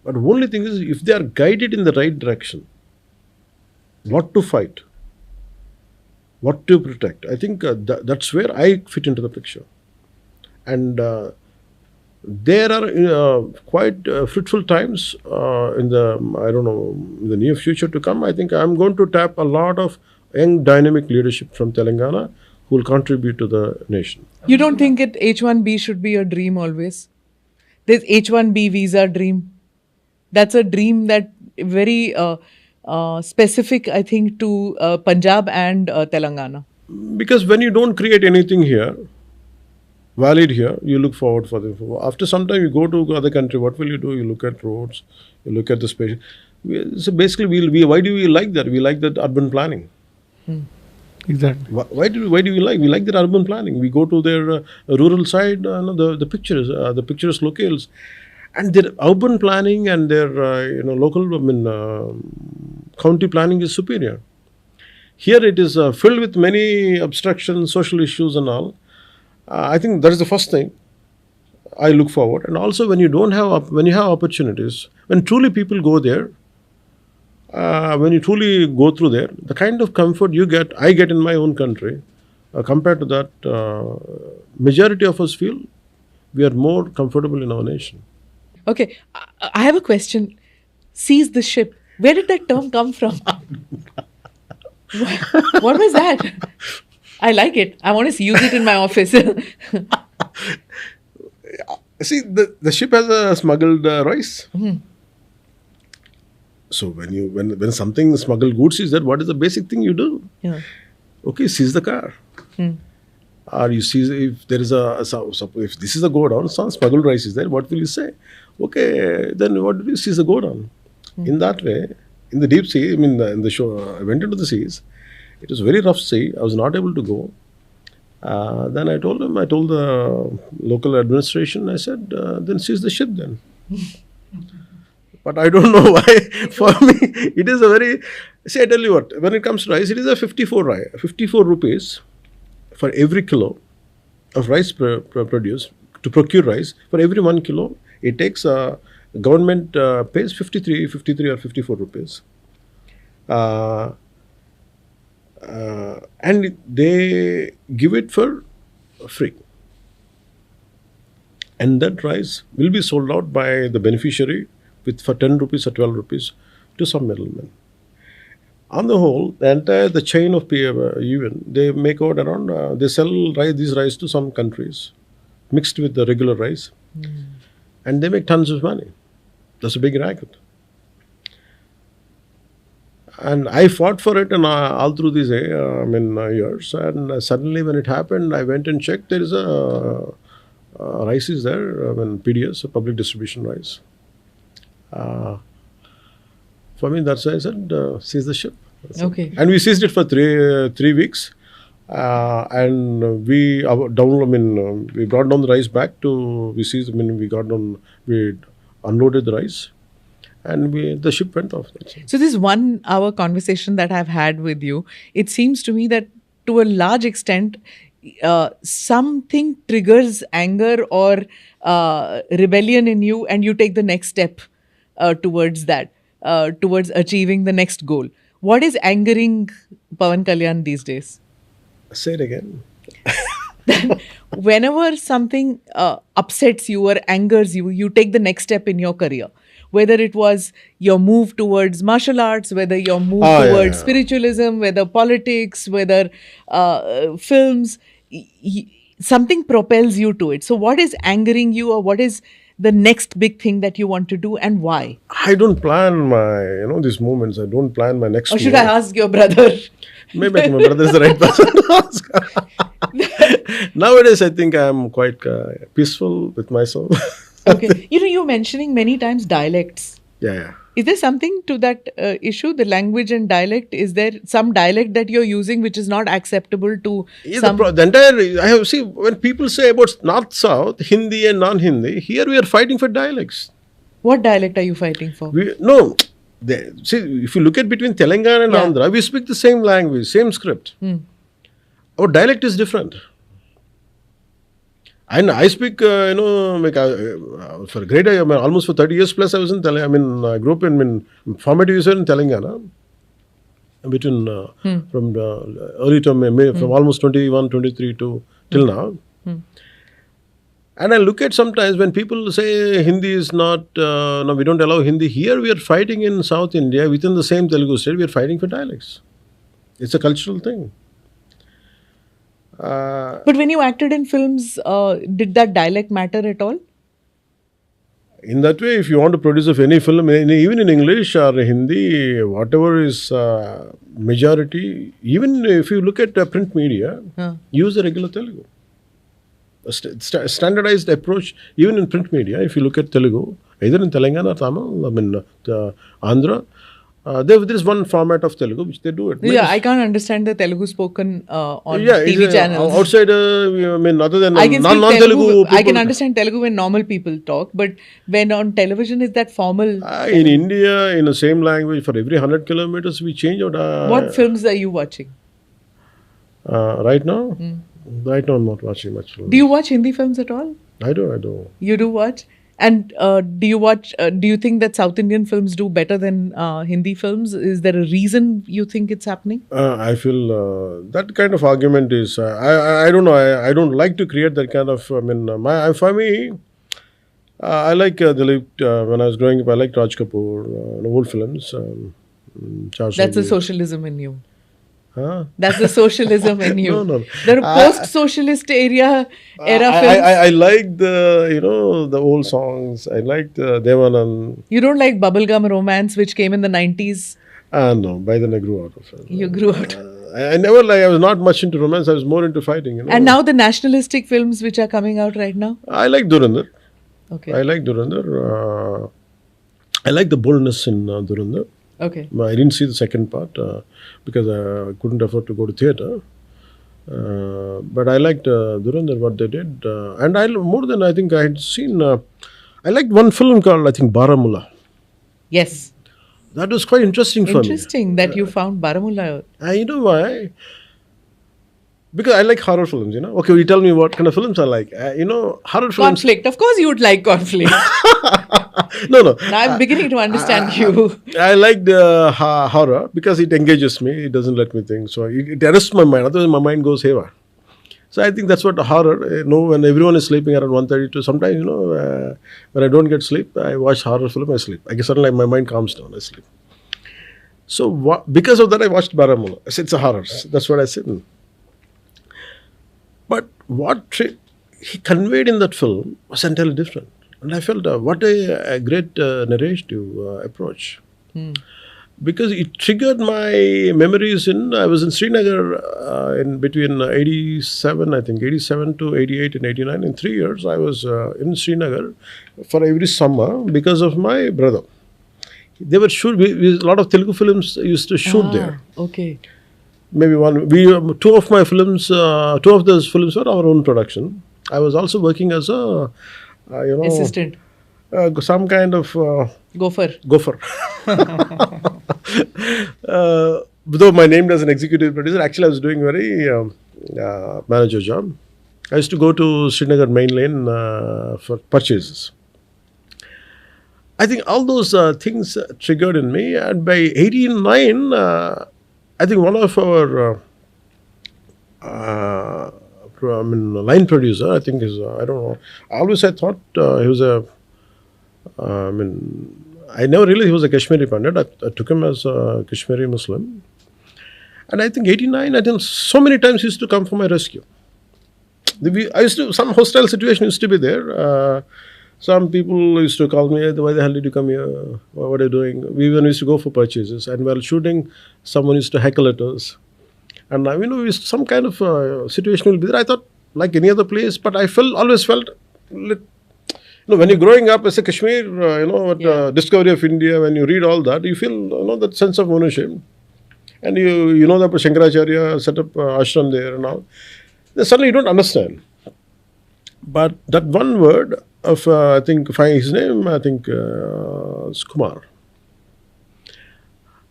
But the only thing is, if they are guided in the right direction, what to fight, what to protect, I think that's where I fit into the picture. And there are quite fruitful times in the near future to come. I think I'm going to tap a lot of young dynamic leadership from Telangana who will contribute to the nation. You don't think H1B should be a dream always? There's H1B visa dream. That's a dream that very specific, I think, to Punjab and Telangana. Because when you don't create anything here, valid here, you look forward for them. After some time, you go to other country. What will you do? You look at roads. You look at the space. So basically, why do we like that? We like that urban planning. Exactly. Why do we like? We like that urban planning. We go to their rural side, the pictures, the picturesque locales, and their urban planning and their local, county planning is superior. Here it is filled with many obstructions, social issues, and all. I think that is the first thing I look forward. And also, when you have opportunities, when truly people go there, when you truly go through there, the kind of comfort I get in my own country, compared to that, majority of us feel we are more comfortable in our nation. Okay, I have a question. Seize the ship. Where did that term come from? What was that? I like it. I want to use it in my office. See, the ship has a smuggled rice. So when something smuggled goods is there, what is the basic thing you do? Yeah. Okay, seize the car. Or you seize, if there is if this is a go down, some smuggled rice is there, what will you say? Okay, then what do you seize the go down? In that way, in the deep sea, in the shore, I went into the seas. It was a very rough sea. I was not able to go. Then I told the local administration, I said, then seize the ship then. But I don't know why. For me, it is a very, see, I tell you what, when it comes to rice, it is a 54 rupees for every kilo of rice produced. To procure rice, for every 1 kilo, it takes, government pays 53 or 54 rupees. And they give it for free. And that rice will be sold out by the beneficiary for 10 rupees or 12 rupees to some middlemen. On the whole, the chain of even, they make out around, they sell this rice to some countries, mixed with the regular rice, and they make tons of money. That's a big racket. And I fought for it and all through these years. And suddenly when it happened, I went and checked. There is a rice is there, PDS, a public distribution rice. For me, that's why I said, seize the ship. Okay. And we seized it for 3 weeks. And we brought down the rice back to, we unloaded the rice. And the ship went off. So this 1 hour conversation that I've had with you, it seems to me that to a large extent, something triggers anger or rebellion in you, and you take the next step towards that, towards achieving the next goal. What is angering Pavan Kalyan these days? Say it again. Whenever something upsets you or angers you, you take the next step in your career. Whether it was your move towards martial arts, whether your move towards spiritualism, whether politics, whether films, something propels you to it. So what is angering you, or what is the next big thing that you want to do, and why? I don't plan my, these moments. I don't plan my next Or should I ask your brother? Maybe my brother is the right person to ask. Nowadays, I think I'm quite peaceful with myself. Okay. You're mentioning many times dialects. Yeah. Is there something to that issue, the language and dialect? Is there some dialect that you're using which is not acceptable to some... when people say about North-South, Hindi and non-Hindi, here we are fighting for dialects. What dialect are you fighting for? If you look at between Telangana and Andhra, we speak the same language, same script. Our dialect is different. And I speak, for almost for 30 years plus I was in Telangana. I grew up in formative years in Telangana. From early to from almost 21, 23 to till now. And I look at sometimes when people say Hindi is not, we don't allow Hindi. Here we are fighting in South India, within the same Telugu state, we are fighting for dialects. It's a cultural thing. But when you acted in films, did that dialect matter at all? In that way, if you want to produce of any film, even in English or Hindi, whatever is majority, even if you look at print media, use the regular Telugu. A standardized approach, even in print media, if you look at Telugu, either in Telangana or Tamil, Andhra, there is one format of Telugu which they do it. I can't understand the Telugu spoken on TV channels. Outside, other than non-Telugu, I can understand Telugu when normal people talk, but when on television, is that formal? In India, in the same language, for every 100 kilometers, we change out. What films are you watching? Right now? Right now, I'm not watching much films. Do you watch Hindi films at all? I do. You do watch? And do you watch? Do you think that South Indian films do better than Hindi films? Is there a reason you think it's happening? I feel that kind of argument is. I don't know. I don't like to create that kind of. I mean, for me, I like Dilip. When I was growing up, I liked Raj Kapoor, old films. Char That's the Shabdi. socialism in you. Huh? That's the socialism in you. No. There are post-socialist era films. I like the old songs. I like the Devanand. You don't like bubblegum romance, which came in the 90s. No, by then I grew out of it. You grew out. I never I was not much into romance. I was more into fighting. And now the nationalistic films which are coming out right now. I like Dhurandhar. Okay. I like Dhurandhar. I like the boldness in Dhurandhar. Okay. I didn't see the second part because I couldn't afford to go to theatre. But I liked Dhurandhar, what they did. And more than I think I had seen, I liked one film called, I think, Baramulla. Yes. That was quite interesting for me. Interesting that you found Baramulla. You know why? Because I like horror films, Okay, you tell me what kind of films I like. Horror films. Conflict. Of course you would like conflict. No. Now I'm beginning to understand you. I like the horror because it engages me. It doesn't let me think. So it arrests my mind. Otherwise, my mind goes haywire. So I think that's what the horror, when everyone is sleeping around 1:32, sometimes, when I don't get sleep, I watch horror film, I sleep. I guess suddenly my mind calms down, I sleep. So because of that, I watched Baramulla. I said, it's a horror. That's what I said. But what he conveyed in that film was entirely different. And I felt, what a great narrative approach. Because it triggered my memories I was in Srinagar in between 87 to 88 and 89. In 3 years, I was in Srinagar for every summer because of my brother. They were a lot of Telugu films used to shoot there. Okay. Maybe two of those films were our own production. I was also working as a, Assistant. Some kind of Gopher. Though my name as an executive producer, actually I was doing very manager job. I used to go to Srinagar main lane for purchases. I think all those things triggered in me, and by 89, I think one of our line producer, I think is, I don't know. I thought he was I never realized he was a Kashmiri Pandit. I took him as a Kashmiri Muslim. And I think 89, I think so many times he used to come for my rescue. Some hostile situation used to be there. Some people used to call me, why the hell did you come here? What are you doing? We even used to go for purchases. And while shooting, someone used to heckle at us. And some kind of situation will be there. I thought, like any other place, but I always felt, when you're growing up as a Kashmir, discovery of India, when you read all that, you feel, that sense of ownership. And you know that Shankaracharya set up ashram there and all. Then suddenly you don't understand. But that one word of, I think, find his name, I think, is Kumar.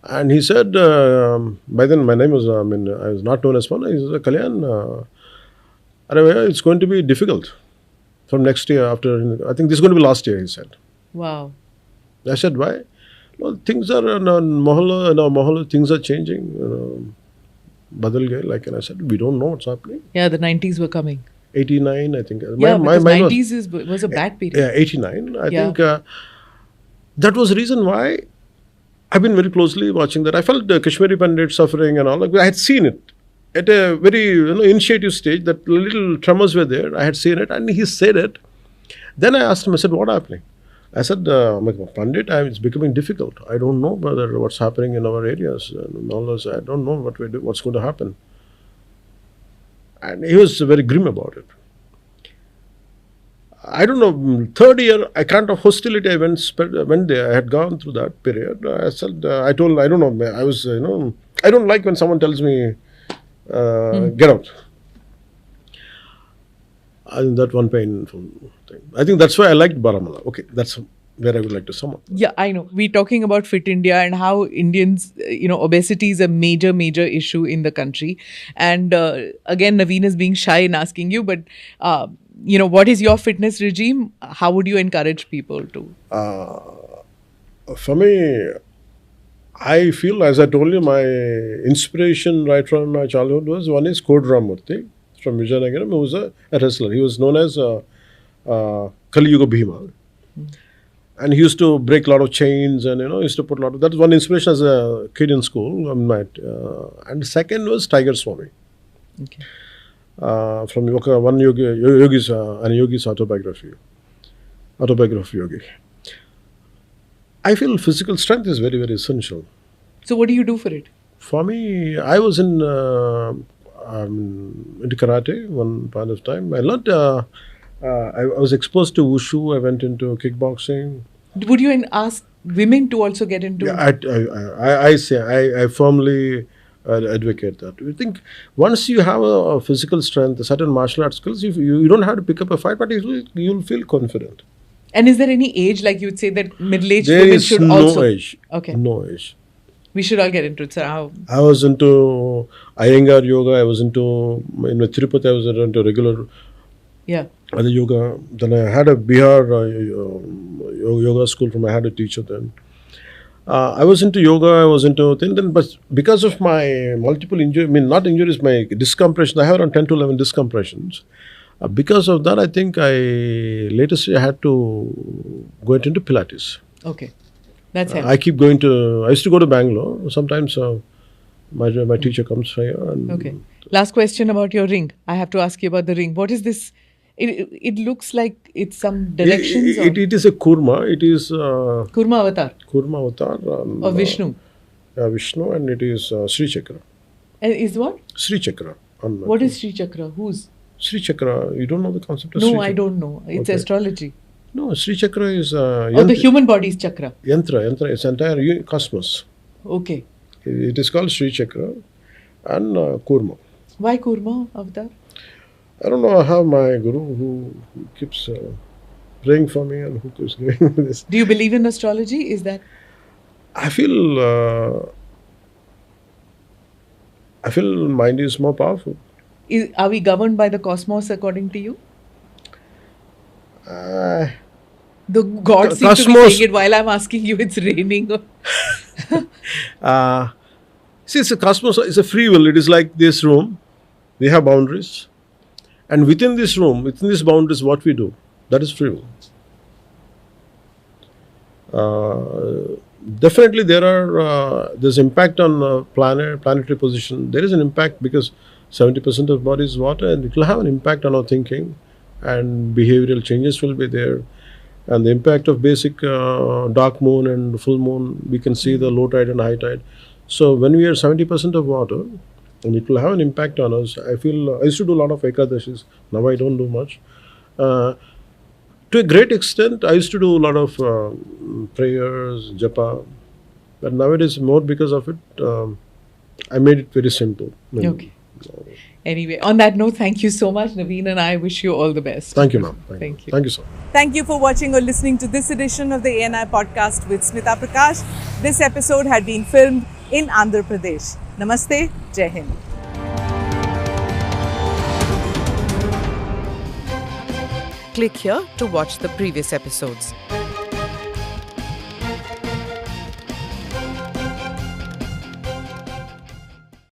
And he said, by then my name was, I was not known as Pavan. He said, Kalyan, it's going to be difficult from next year after, I think this is going to be last year, he said. Wow. I said, why? Well, things are, Mohalla, things are changing. Badal gaye, and I said, we don't know what's happening. Yeah, the 90s were coming. 89, I think. Yeah, because 90s was a bad period. Yeah, 89. I think that was the reason why I've been very closely watching that. I felt the Kashmiri Pandit suffering and all. I had seen it at a very initiative stage. That little tremors were there. I had seen it, and he said it. Then I asked him. I said, "What's happening?" I said, "Pandit, it's becoming difficult. I don't know what's happening in our areas. And all this, I don't know what's going to happen." And he was very grim about it. I don't know, third year, I kind of hostility, I went there, I had gone through that period. I said, I don't know, I was, I don't like when someone tells me, get out. I think that one painful thing. I think that's why I liked Baramulla. Okay, that's where I would like to sum up. Yeah, I know. We're talking about Fit India and how Indians, obesity is a major, major issue in the country. And again, Naveen is being shy in asking you, but what is your fitness regime? How would you encourage people to? For me, I feel, as I told you, my inspiration right from my childhood was one is Kod Ramurthy from Vijayanagaram, who was a wrestler. He was known as Kali Yuga Bhima. And he used to break a lot of chains and, used to put a lot of... That was one inspiration as a kid in school. And second was Tiger Swami. Okay. From one yogi's autobiography yogi. I feel physical strength is very, very essential. So what do you do for it? For me, I was into karate one point of time. I learned, I was exposed to wushu. I went into kickboxing. Would you ask women to also get into? Yeah, I firmly advocate that. I think once you have a physical strength, a certain martial arts skills, you don't have to pick up a fight, but you'll feel confident. And is there any age, like you would say, that middle-aged There women is should no also? age. Okay. No age. We should all get into it. So I was into Iyengar yoga. I was into, in Tirupati, I was into regular other yoga. Then I had a Bihar yoga school from, I had a teacher then. I was into yoga, I was into then, but because of my multiple injuries, not injuries, my discompression, I have around 10 to 11 discompressions. Because of that, I think latest I had to go into Pilates. Okay. That's helpful. I used to go to Bangalore. Sometimes my teacher comes here. And Okay. Last question about your ring. I have to ask you about the ring. What is this? It looks like it's some directions. It is a kurma. It is Kurma avatar. Kurma avatar. Of Vishnu. Vishnu, and it is Sri Chakra. And is what? Sri Chakra. What is Sri Chakra? Whose? Sri Chakra. You don't know the concept of Sri No, Chakra? I don't know. It's Okay. astrology. No, Sri Chakra is The human body's chakra. Yantra. It's entire cosmos. Okay. It is called Sri Chakra and Kurma. Why Kurma avatar? I don't know. I have my guru who keeps praying for me and who keeps giving me this. Do you believe in astrology? Is that? I feel mind is more powerful. Are we governed by the cosmos according to you? The gods seem to be Cosmos- saying it while I'm asking you. It's raining. See, it's a cosmos. It's a free will. It is like this room. We have boundaries. And within this room, within these boundaries, what we do, that is free will. Definitely, there's impact on planetary position. There is an impact because 70% of body is water, and it will have an impact on our thinking, and behavioral changes will be there. And the impact of basic dark moon and full moon, we can see the low tide and high tide. So when we are 70% of water, and it will have an impact on us. I feel I used to do a lot of ekadashis. Now I don't do much. To a great extent, I used to do a lot of prayers, japa. But nowadays, more because of it, I made it very simple. Okay. Anyway, on that note, thank you so much, Naveen, and I wish you all the best. Thank you, ma'am. Thank you. Thank you, sir. Thank you for watching or listening to this edition of the ANI podcast with Smita Prakash. This episode had been filmed in Andhra Pradesh. Namaste, Jai Hind. Click here to watch the previous episodes.